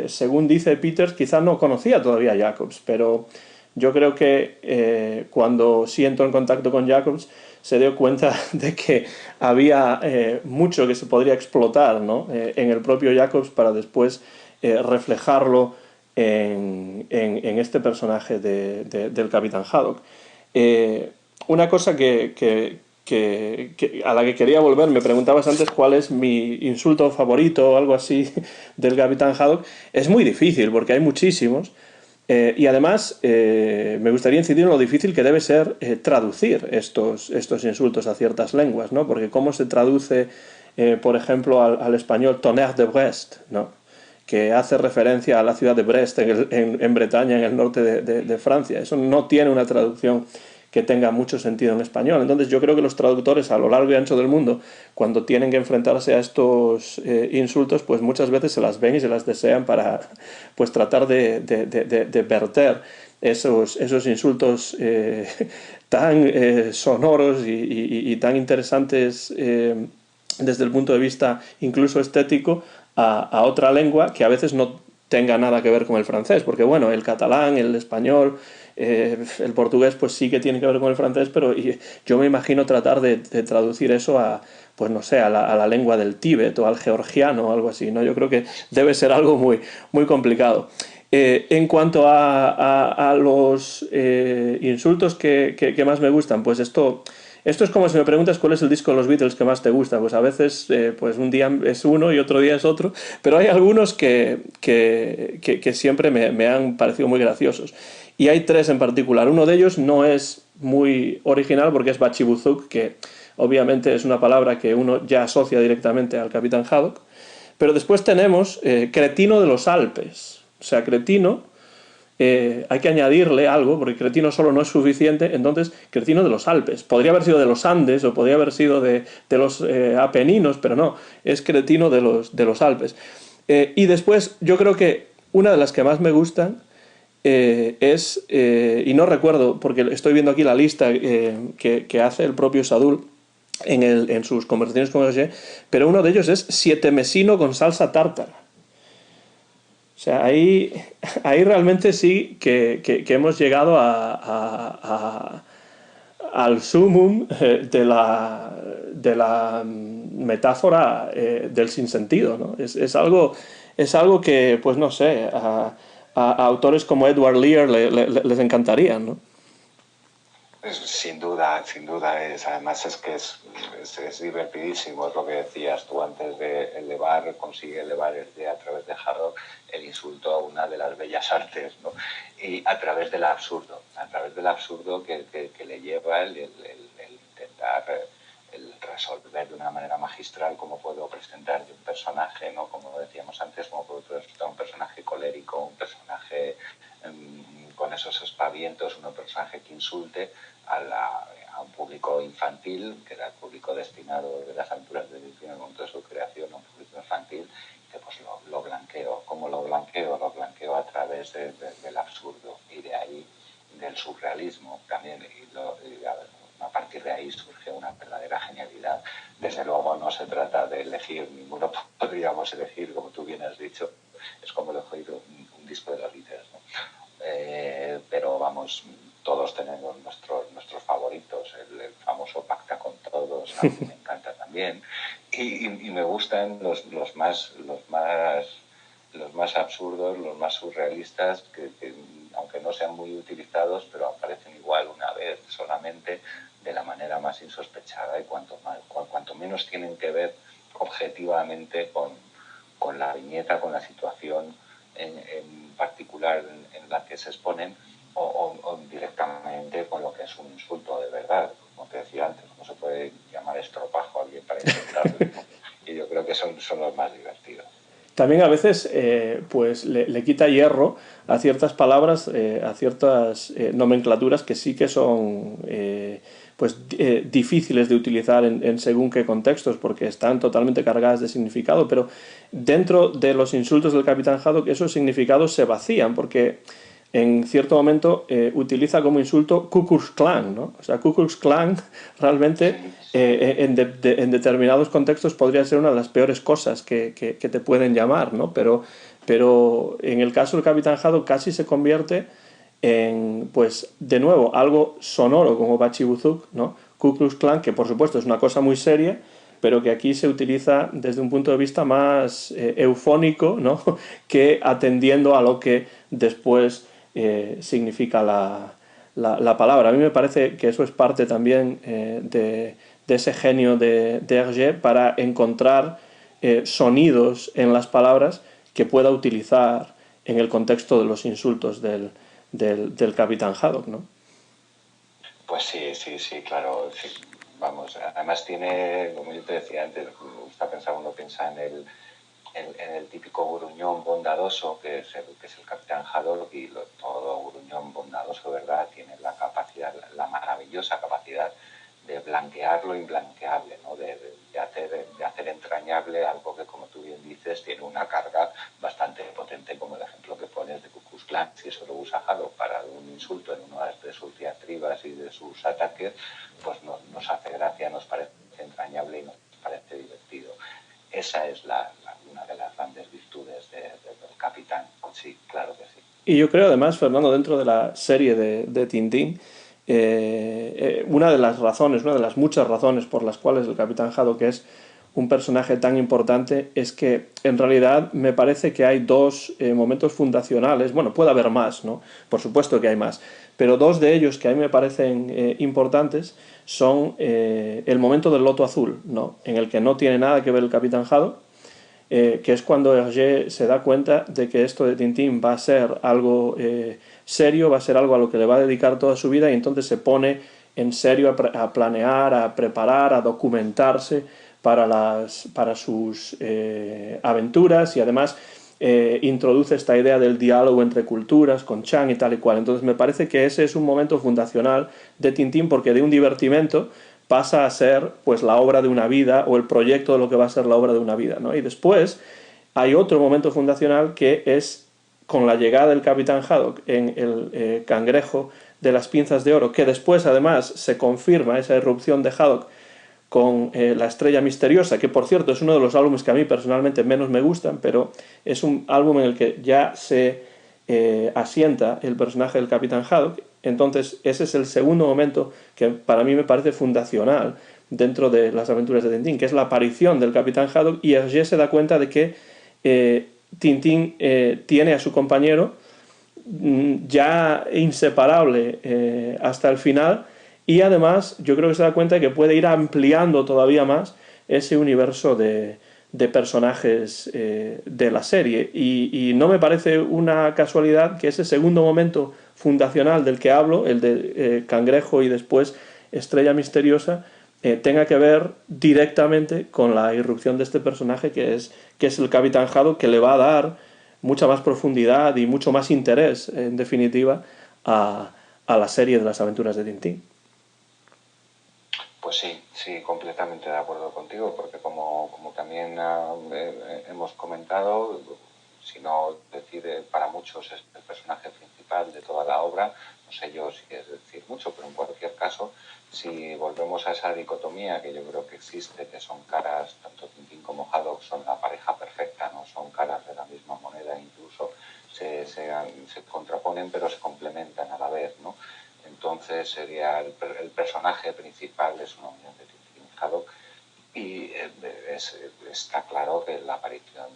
según dice Peters, quizás no conocía todavía a Jacobs, pero yo creo que cuando sí entró en contacto con Jacobs se dio cuenta de que había mucho que se podría explotar, ¿no? En el propio Jacobs para después reflejarlo en este personaje del Capitán Haddock. Una cosa a la que quería volver, me preguntabas antes cuál es mi insulto favorito o algo así del Capitán Haddock. Es muy difícil porque hay muchísimos. Y además me gustaría incidir en lo difícil que debe ser traducir estos insultos a ciertas lenguas, ¿no? Porque cómo se traduce, por ejemplo, al español tonnerre de Brest, ¿no? Que hace referencia a la ciudad de Brest en Bretaña, en el norte de Francia. Eso no tiene una traducción que tenga mucho sentido en español. Entonces yo creo que los traductores a lo largo y ancho del mundo, cuando tienen que enfrentarse a estos insultos, pues muchas veces se las ven y se las desean para pues tratar de verter esos insultos tan sonoros y tan interesantes desde el punto de vista incluso estético a otra lengua que a veces no tenga nada que ver con el francés, porque bueno, el catalán, el español, el portugués pues sí que tiene que ver con el francés, pero yo me imagino tratar de traducir eso a, pues no sé, a la lengua del Tíbet o al georgiano o algo así, ¿no? Yo creo que debe ser algo muy complicado. En cuanto a los insultos que más me gustan, pues esto es como si me preguntas cuál es el disco de los Beatles que más te gusta. Pues a veces pues un día es uno y otro día es otro, pero hay algunos que siempre me han parecido muy graciosos. Y hay tres en particular. Uno de ellos no es muy original porque es Bachibuzuk, que obviamente es una palabra que uno ya asocia directamente al Capitán Haddock. Pero después tenemos cretino de los Alpes. O sea, cretino hay que añadirle algo, porque cretino solo no es suficiente, entonces cretino de los Alpes. Podría haber sido de los Andes o podría haber sido de los Apeninos, pero no, es cretino de los Alpes. Y después yo creo que una de las que más me gustan y no recuerdo, porque estoy viendo aquí la lista que hace el propio Sadul en sus conversaciones con Hergé, pero uno de ellos es siete mesino con salsa tártara. O sea, ahí realmente sí que hemos llegado al sumum de la metáfora del sinsentido, ¿no? Es algo que, pues no sé, a autores como Edward Lear les encantaría, ¿no? Sin duda además es que es divertidísimo, es lo que decías tú antes de consigue elevar a través de Haddock el insulto a una de las bellas artes, ¿no? Y a través del absurdo que le lleva el intentar el resolver de una manera magistral cómo puedo presentar un personaje, ¿no? Como decíamos antes, cómo puedo presentar un personaje colérico, un personaje con esos espavientos, un personaje que insulte a un público infantil, que era el público destinado de las aventuras de Disney en el momento de su creación, a un público infantil, que pues lo blanqueo. ¿Cómo lo blanqueo? Lo blanqueo a través del absurdo y de ahí del surrealismo también. A partir de ahí surge una verdadera genialidad. Desde luego no se trata de elegir, ninguno podríamos elegir, como tú bien has dicho, es como elegir un disco de los Beatles, ¿no? Pero vamos, todos tenemos nuestros favoritos, el famoso Pacta con Todos, a mí me encanta también, y me gustan los más absurdos, los más surrealistas, que aunque no sean muy utilizados, pero aparecen igual una vez solamente, de la manera más insospechada, y cuanto menos tienen que ver objetivamente con la viñeta, con la situación en particular en la que se exponen, o directamente También a veces pues le quita hierro a ciertas palabras, a ciertas nomenclaturas que sí que son difíciles de utilizar en según qué contextos, porque están totalmente cargadas de significado, pero dentro de los insultos del Capitán Haddock esos significados se vacían, porque en cierto momento utiliza como insulto Ku Klux Klan, ¿no? O sea, Ku Klux Klan realmente Sí, en determinados contextos podría ser una de las peores cosas que te pueden llamar, ¿no? Pero en el caso del Capitán Haddock casi se convierte en, pues, de nuevo, algo sonoro como Bachibuzuk, ¿no? Ku Klux Klan, que por supuesto es una cosa muy seria, pero que aquí se utiliza desde un punto de vista más eufónico, ¿no? Que atendiendo a lo que después significa la palabra. A mí me parece que eso es parte también de ese genio de Hergé para encontrar sonidos en las palabras que pueda utilizar en el contexto de los insultos del Capitán Haddock, ¿no? pues sí, sí, sí, claro. Sí. Vamos, además tiene, como yo te decía antes, me gusta pensar, uno piensa en el típico gruñón bondadoso que es el Capitán Haddock, y todo gruñón bondadoso, ¿verdad? Tiene la capacidad, la maravillosa capacidad de blanquear lo imblanqueable, ¿no? De hacer entrañable algo que, como tú bien dices, tiene una carga bastante potente, como el ejemplo que pones de Ku Klux Klan. Si eso lo usa Haddock para un insulto en una de sus diatribas y de sus ataques, pues nos hace gracia, nos parece entrañable y nos parece divertido. Esa es una de las grandes virtudes del Capitán. Sí, claro que sí. Y yo creo además, Fernando, dentro de la serie de Tintín, una de las razones, una de las muchas razones por las cuales el Capitán Haddock es un personaje tan importante es que en realidad me parece que hay dos momentos fundacionales, bueno, puede haber más, ¿no? Por supuesto que hay más, pero dos de ellos que a mí me parecen importantes son el momento del loto azul, ¿no? En el que no tiene nada que ver el Capitán Haddock, que es cuando Hergé se da cuenta de que esto de Tintín va a ser algo serio, va a ser algo a lo que le va a dedicar toda su vida, y entonces se pone en serio a planear, a preparar, a documentarse para sus aventuras, y además introduce esta idea del diálogo entre culturas con Chang y tal y cual. Entonces me parece que ese es un momento fundacional de Tintín, porque de un divertimento pasa a ser pues la obra de una vida, o el proyecto de lo que va a ser la obra de una vida, ¿no? Y después hay otro momento fundacional que es con la llegada del Capitán Haddock en el cangrejo de las pinzas de oro, que después además se confirma esa irrupción de Haddock con La estrella misteriosa, que por cierto es uno de los álbumes que a mí personalmente menos me gustan, pero es un álbum en el que ya se asienta el personaje del Capitán Haddock. Entonces ese es el segundo momento que para mí me parece fundacional dentro de las aventuras de Tintín, que es la aparición del Capitán Haddock, y Hergé se da cuenta de que Tintín tiene a su compañero ya inseparable hasta el final, y además yo creo que se da cuenta de que puede ir ampliando todavía más ese universo de personajes de la serie, y no me parece una casualidad que ese segundo momento fundacional del que hablo, el de Cangrejo y después Estrella Misteriosa, tenga que ver directamente con la irrupción de este personaje que es el Capitán Haddock, que le va a dar mucha más profundidad y mucho más interés, en definitiva, a la serie de las aventuras de Tintín. Pues sí, sí, completamente de acuerdo contigo, porque como también hemos comentado, si no decide, para muchos es el personaje principal de toda la obra. No sé yo si es decir mucho, pero en cualquier caso, si volvemos a esa dicotomía que yo creo que existe, que son caras, tanto Tintín como Haddock son la pareja perfecta, no son caras de la misma moneda, incluso se contraponen pero se complementan a la vez, ¿no? Entonces sería el personaje principal es una unión de Tintín y Haddock, y está claro que la aparición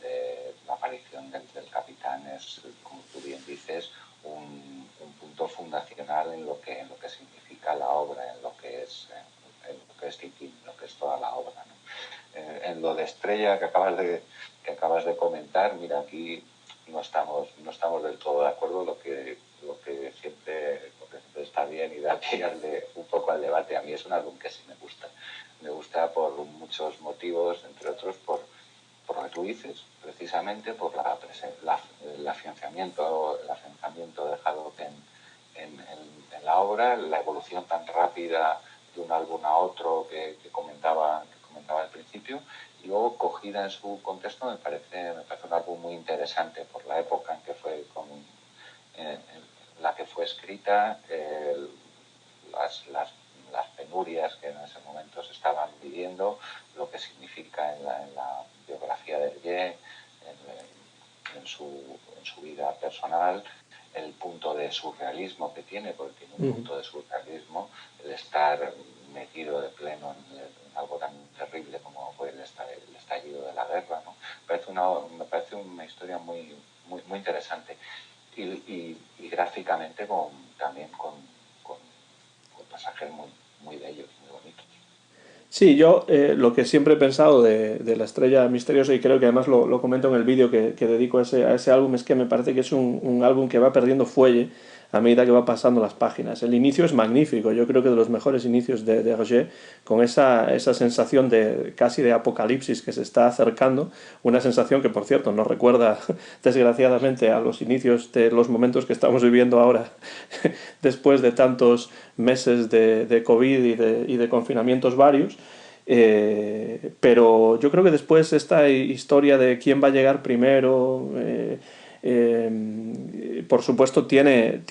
del capitán es, como tú bien dices, un punto fundacional en lo que significa la obra, en lo que es Tintín, en lo que es toda la obra, ¿no? En lo de Estrella que acabas de comentar, mira, aquí no estamos del todo de acuerdo. Lo que siempre está bien y da pie un poco al debate. A mí es un álbum que sí me gusta. Me gusta por muchos motivos, entre otros por por lo que tú dices, precisamente por el afianzamiento de Haddock en la obra, la evolución tan rápida de un álbum a otro que comentaba al principio, y luego cogida en su contexto me parece un álbum muy interesante por la época en que fue en la que fue escrita, las penurias que en ese momento se estaban viviendo, lo que significa en la biografía de Hergé, en su vida personal, el punto de surrealismo que tiene, porque tiene un punto de surrealismo, el estar metido de pleno en algo tan terrible como fue el estallido de la guerra, ¿no? Me parece una historia muy interesante y gráficamente también con pasajes muy bellos, muy bonitos. Sí, yo lo que siempre he pensado de La Estrella Misteriosa, y creo que además lo comento en el vídeo que dedico a ese álbum, es que me parece que es un álbum que va perdiendo fuelle a medida que va pasando las páginas. El inicio es magnífico, yo creo que de los mejores inicios de Hergé, con esa sensación casi de apocalipsis que se está acercando, una sensación que, por cierto, nos recuerda desgraciadamente a los inicios de los momentos que estamos viviendo ahora después de tantos meses de COVID y de confinamientos varios. Pero yo creo que después esta historia de quién va a llegar primero, por supuesto tiene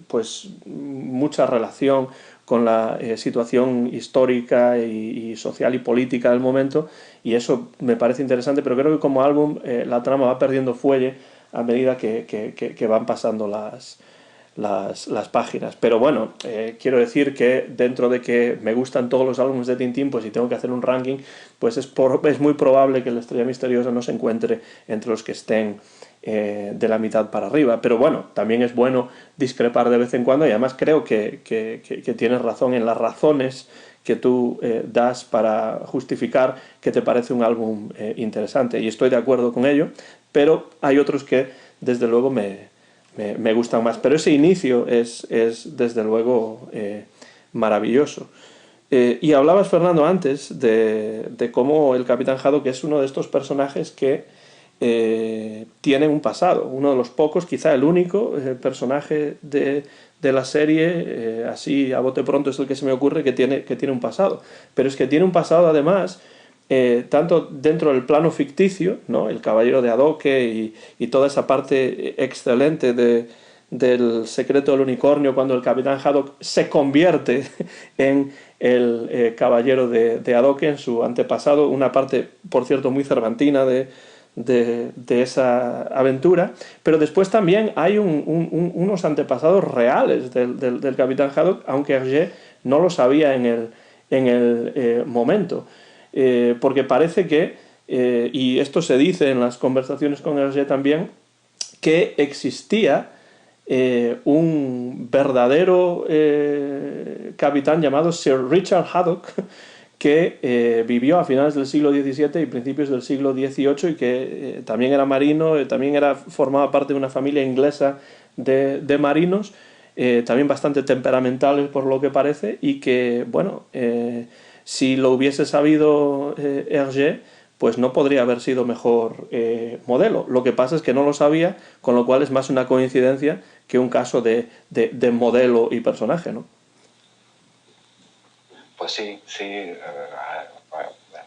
pues mucha relación con la situación histórica y social y política del momento, y eso me parece interesante, pero creo que como álbum la trama va perdiendo fuelle a medida que van pasando las páginas. Pero bueno, quiero decir que dentro de que me gustan todos los álbumes de Tintín, pues si tengo que hacer un ranking, pues es muy probable que La Estrella Misteriosa no se encuentre entre los que estén de la mitad para arriba. Pero bueno, también es bueno discrepar de vez en cuando, y además creo que tienes razón en las razones que tú das para justificar que te parece un álbum interesante, y estoy de acuerdo con ello, pero hay otros que desde luego me gustan más. Pero ese inicio es desde luego maravilloso. Y hablabas, Fernando, antes de cómo el Capitán Haddock es uno de estos personajes que tiene un pasado, uno de los pocos, quizá el único personaje de la serie, así a bote pronto es el que se me ocurre, que tiene un pasado. Pero es que tiene un pasado además tanto dentro del plano ficticio, ¿no? El Caballero de Adoque y toda esa parte excelente del Secreto del Unicornio, cuando el Capitán Haddock se convierte en el Caballero de Adoque, en su antepasado, una parte, por cierto, muy cervantina de esa aventura, pero después también hay unos antepasados reales del Capitán Haddock, aunque Hergé no lo sabía en el momento. Porque parece que, y esto se dice en las conversaciones con Hergé también, que existía un verdadero capitán llamado Sir Richard Haddock, que vivió a finales del siglo XVII y principios del siglo XVIII, y que también era marino, también formaba parte de una familia inglesa de marinos, también bastante temperamentales por lo que parece, y que, bueno, si lo hubiese sabido Hergé, pues no podría haber sido mejor modelo. Lo que pasa es que no lo sabía, con lo cual es más una coincidencia que un caso de modelo y personaje, ¿no? Pues sí,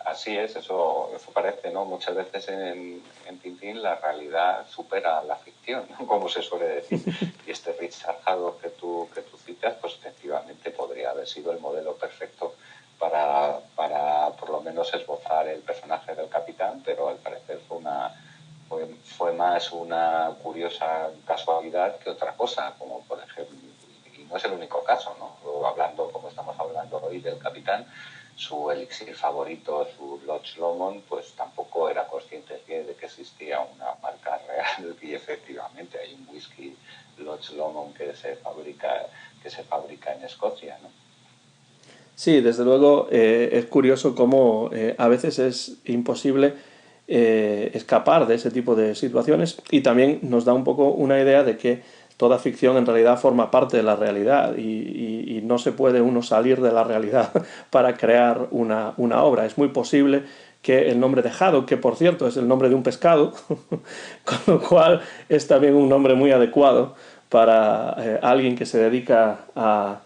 así es, eso parece, ¿no? Muchas veces en Tintín la realidad supera la ficción, ¿no? Como se suele decir. Y este Richard Haddock que tú citas, pues efectivamente podría haber sido el modelo perfecto para por lo menos esbozar el personaje del capitán, pero al parecer fue más una curiosa casualidad que otra cosa, como por ejemplo, y no es el único caso, ¿no? Hablando, como estamos hablando hoy, del capitán, su elixir favorito, su Lodge Lomond, pues tampoco era consciente de que existía una marca real, y efectivamente hay un whisky Lodge Lomond que se fabrica en Escocia, ¿no? Sí, desde luego es curioso cómo a veces es imposible escapar de ese tipo de situaciones, y también nos da un poco una idea de que toda ficción en realidad forma parte de la realidad, y no se puede uno salir de la realidad para crear una obra. Es muy posible que el nombre de Haddock, que por cierto es el nombre de un pescado, con lo cual es también un nombre muy adecuado para alguien que se dedica a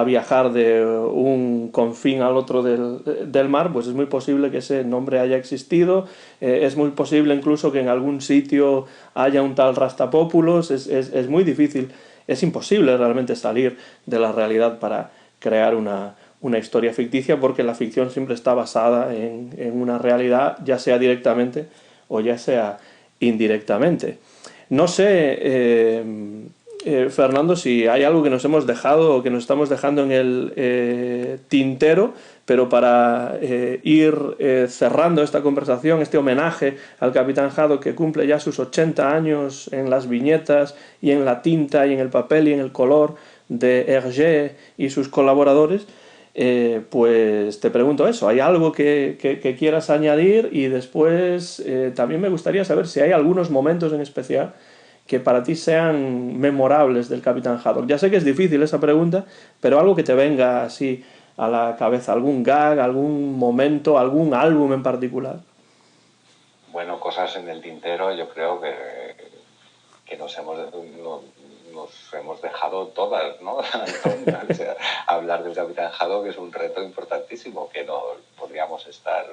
viajar de un confín al otro del mar, pues es muy posible que ese nombre haya existido, es muy posible incluso que en algún sitio haya un tal Rastapopoulos, es muy difícil, es imposible realmente salir de la realidad para crear una historia ficticia, porque la ficción siempre está basada en una realidad, ya sea directamente o ya sea indirectamente. No sé, Fernando, si hay algo que nos hemos dejado o que nos estamos dejando en el tintero, pero para ir cerrando esta conversación, este homenaje al Capitán Haddock, que cumple ya sus 80 años en las viñetas y en la tinta y en el papel y en el color de Hergé y sus colaboradores, pues te pregunto eso, ¿hay algo que quieras añadir? Y después también me gustaría saber si hay algunos momentos en especial que para ti sean memorables del Capitán Haddock. Ya sé que es difícil esa pregunta, pero algo que te venga así a la cabeza, algún gag, algún momento, algún álbum en particular. Bueno, cosas en el tintero, yo creo que nos hemos dejado todas, ¿no? O sea, hablar del Capitán Haddock es un reto importantísimo, que no podríamos estar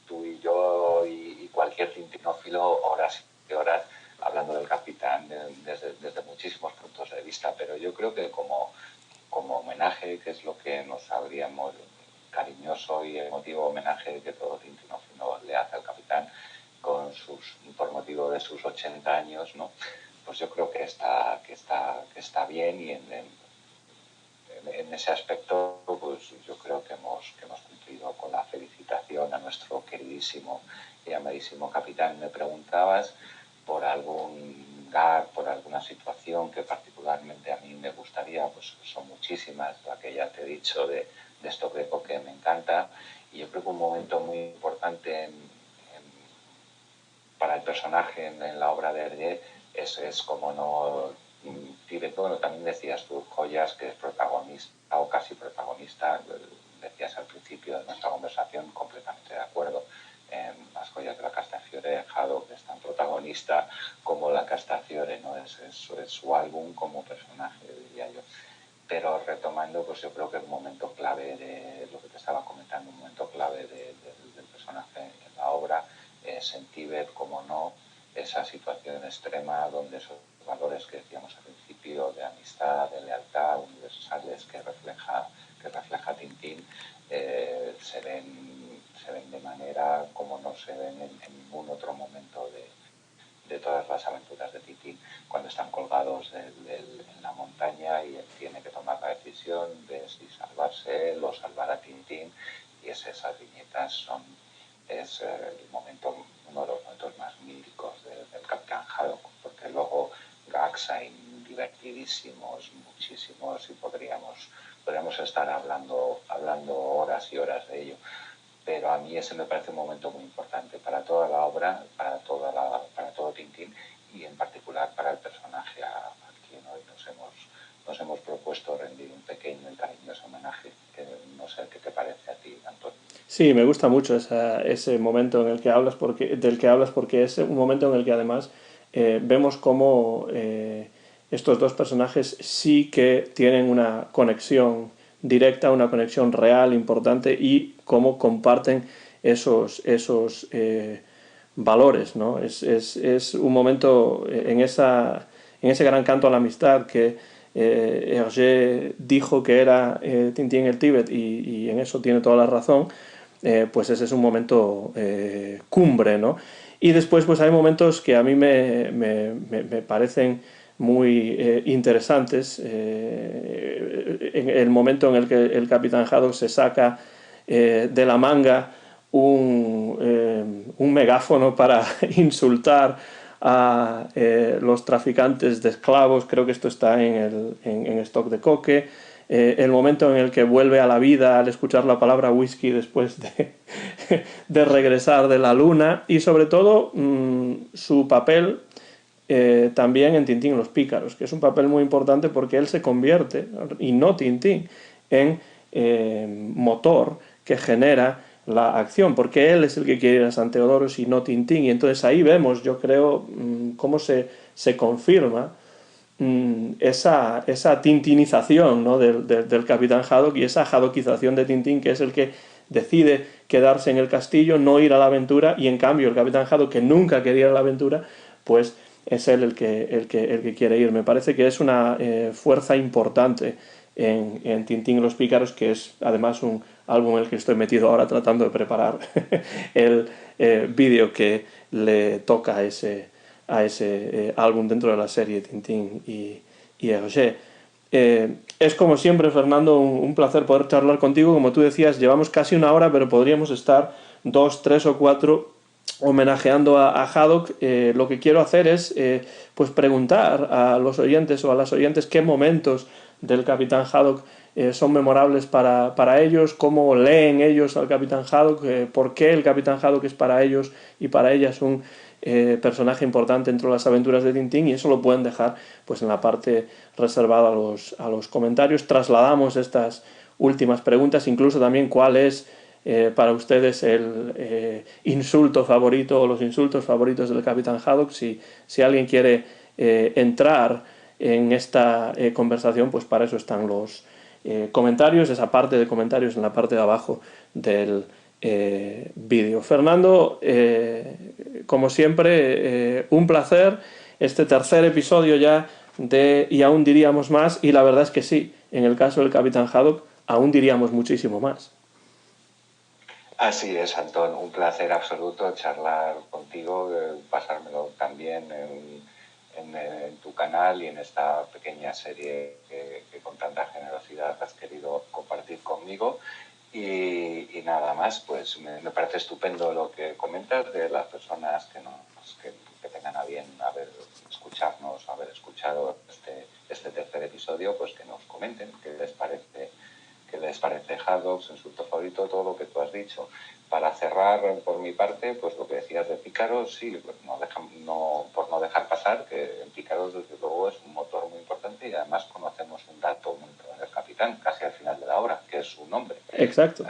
tú y yo y cualquier tintinófilo horas y horas hablando del Capitán desde muchísimos puntos de vista, pero yo creo que como homenaje, que es lo que nos habríamos cariñoso y emotivo homenaje que todo tintinófilo le hace al Capitán por motivo de sus 80 años, ¿no? Pues yo creo que está bien, y en ese aspecto pues yo creo que hemos cumplido con la felicitación a nuestro queridísimo y amadísimo Capitán. Me preguntabas por algún gag, por alguna situación que particularmente a mí me gustaría, pues son muchísimas, la que ya te he dicho de Stock Greco, que me encanta, y yo creo que un momento muy importante para el personaje en la obra de Hergé es como no Tíbet. Bueno, también decías tú Joyas, que es protagonista o casi protagonista, decías al principio de nuestra conversación, completamente de acuerdo. Las Joyas de la Castafiore de Haddock es tan protagonista como la Castafiore, ¿no? Es su álbum como personaje, diría yo. Pero retomando, pues yo creo que el momento clave de lo que te estaba comentando, un momento clave del personaje en la obra es en Tíbet, como no, esa situación extrema donde esos valores que decíamos al principio de amistad, de lealtad, universales que refleja Tintín, se ven de manera como no se ven en ningún otro momento de todas las aventuras de Tintín, cuando están colgados en la montaña y él tiene que tomar la decisión de si salvarse él o salvar a Tintín, y esas viñetas es uno de los momentos más míticos del Capitán Haddock, porque luego gags hay divertidísimos, muchísimos, y podríamos estar hablando horas y horas de ello. Pero a mí ese me parece un momento muy importante para toda la obra, para todo Tintín, y en particular para el personaje a quien hoy nos hemos propuesto rendir un pequeño y cariñoso homenaje. Que no sé qué te parece a ti, Antonio. Sí, me gusta mucho ese momento en el que hablas, del que hablas, porque es un momento en el que además vemos cómo estos dos personajes sí que tienen una conexión directa, una conexión real, importante, y cómo comparten esos valores, ¿no? Es un momento en ese gran canto a la amistad que Hergé dijo que era Tintín en el Tíbet, y en eso tiene toda la razón. Pues ese es un momento cumbre, ¿no? Y después pues hay momentos que a mí me parecen muy interesantes. En el momento en el que el Capitán Haddock se saca de la manga un megáfono para insultar a los traficantes de esclavos, creo que esto está en Stock de Coque. El momento en el que vuelve a la vida al escuchar la palabra whisky después de regresar de la luna, y sobre todo su papel también en Tintín los Pícaros, que es un papel muy importante porque él se convierte, y no Tintín, en motor que genera la acción, porque él es el que quiere ir a San Teodoros y no Tintín. Y entonces ahí vemos, yo creo, cómo se confirma esa tintinización, ¿no?, del Capitán Haddock, y esa haddockización de Tintín, que es el que decide quedarse en el castillo, no ir a la aventura, y en cambio el Capitán Haddock, que nunca quería ir a la aventura, pues es él el que quiere ir. Me parece que es una fuerza importante en Tintín y los Pícaros, que es además un álbum en el que estoy metido ahora tratando de preparar el vídeo que le toca a ese álbum dentro de la serie Tintín y Hergé. Es como siempre, Fernando, un placer poder charlar contigo. Como tú decías, llevamos casi una hora, pero podríamos estar 2, 3 o 4 homenajeando a Haddock. Lo que quiero hacer es pues preguntar a los oyentes o a las oyentes qué momentos del Capitán Haddock son memorables para ellos, cómo leen ellos al Capitán Haddock, por qué el Capitán Haddock es para ellos y para ellas un personaje importante dentro de las aventuras de Tintín, y eso lo pueden dejar pues en la parte reservada a los comentarios. Trasladamos estas últimas preguntas, incluso también cuál es para ustedes el insulto favorito o los insultos favoritos del Capitán Haddock. Si alguien quiere entrar en esta conversación, pues para eso están los comentarios, esa parte de comentarios en la parte de abajo del vídeo. Fernando, como siempre, un placer, este tercer episodio ya de Y aún diríamos más, y la verdad es que sí, en el caso del Capitán Haddock aún diríamos muchísimo más. Así es, Antón, un placer absoluto charlar contigo, pasármelo también en tu canal y en esta pequeña serie que con tanta generosidad has querido compartir conmigo. Y nada más, pues me parece estupendo lo que comentas de las personas que tengan a bien escucharnos, haber escuchado este tercer episodio, pues que nos comenten qué les parece Haddock, su insulto favorito, todo lo que tú has dicho. Para cerrar, por mi parte, pues lo que decías de Pícaros, sí, pues por no dejar pasar, que en Pícaros desde luego es un motor muy importante, y además conocemos un dato del capitán, casi al final de la obra, que es su nombre. Exacto.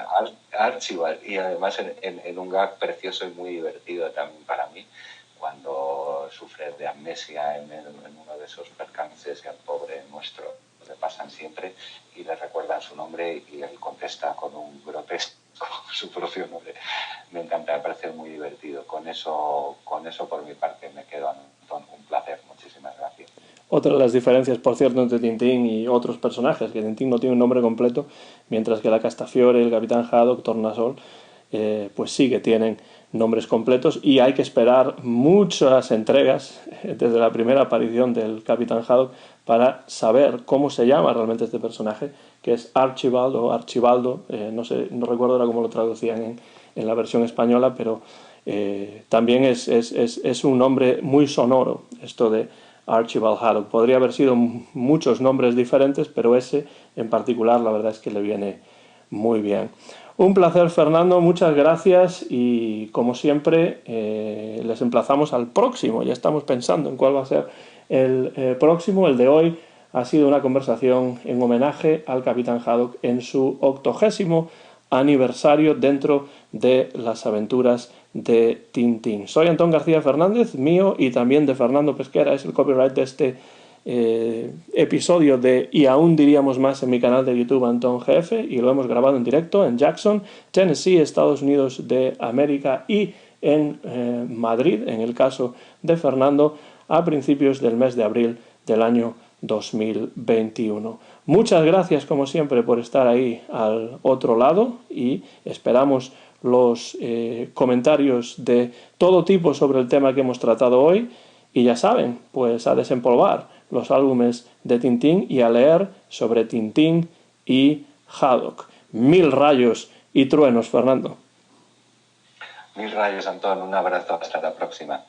Archibald, y además en un gag precioso y muy divertido también para mí, cuando sufre de amnesia en uno de esos percances, y al pobre nuestro le pasan siempre y le recuerdan su nombre y él contesta con un grotesco su propio nombre. Me encanta, me parece muy divertido. Con eso por mi parte me quedo, Antón. Un placer, muchísimas gracias. Otra de las diferencias, por cierto, entre Tintín y otros personajes, que Tintín no tiene un nombre completo, mientras que la Castafiore, el Capitán Haddock, Tornasol, pues sí que tienen nombres completos, y hay que esperar muchas entregas desde la primera aparición del Capitán Haddock para saber cómo se llama realmente este personaje, que es Archibald o Archibaldo, no recuerdo ahora cómo lo traducían en la versión española, pero también es un nombre muy sonoro, esto de Archibald Haddock. Podría haber sido muchos nombres diferentes, pero ese en particular la verdad es que le viene muy bien. Un placer, Fernando, muchas gracias, y como siempre les emplazamos al próximo. Ya estamos pensando en cuál va a ser el próximo. El de hoy ha sido una conversación en homenaje al Capitán Haddock en su 80º aniversario dentro de las aventuras de Tintín. Soy Antón García Fernández, mío y también de Fernando Pesquera, es el copyright de este episodio de Y aún diríamos más en mi canal de YouTube Antón GF, y lo hemos grabado en directo en Jackson, Tennessee, Estados Unidos de América, y en Madrid, en el caso de Fernando, a principios del mes de abril del año 2021. Muchas gracias, como siempre, por estar ahí al otro lado, y esperamos los comentarios de todo tipo sobre el tema que hemos tratado hoy. Y ya saben, pues a desempolvar los álbumes de Tintín y a leer sobre Tintín y Haddock. 1000 rayos y truenos, Fernando. 1000 rayos, Antón. Un abrazo. Hasta la próxima.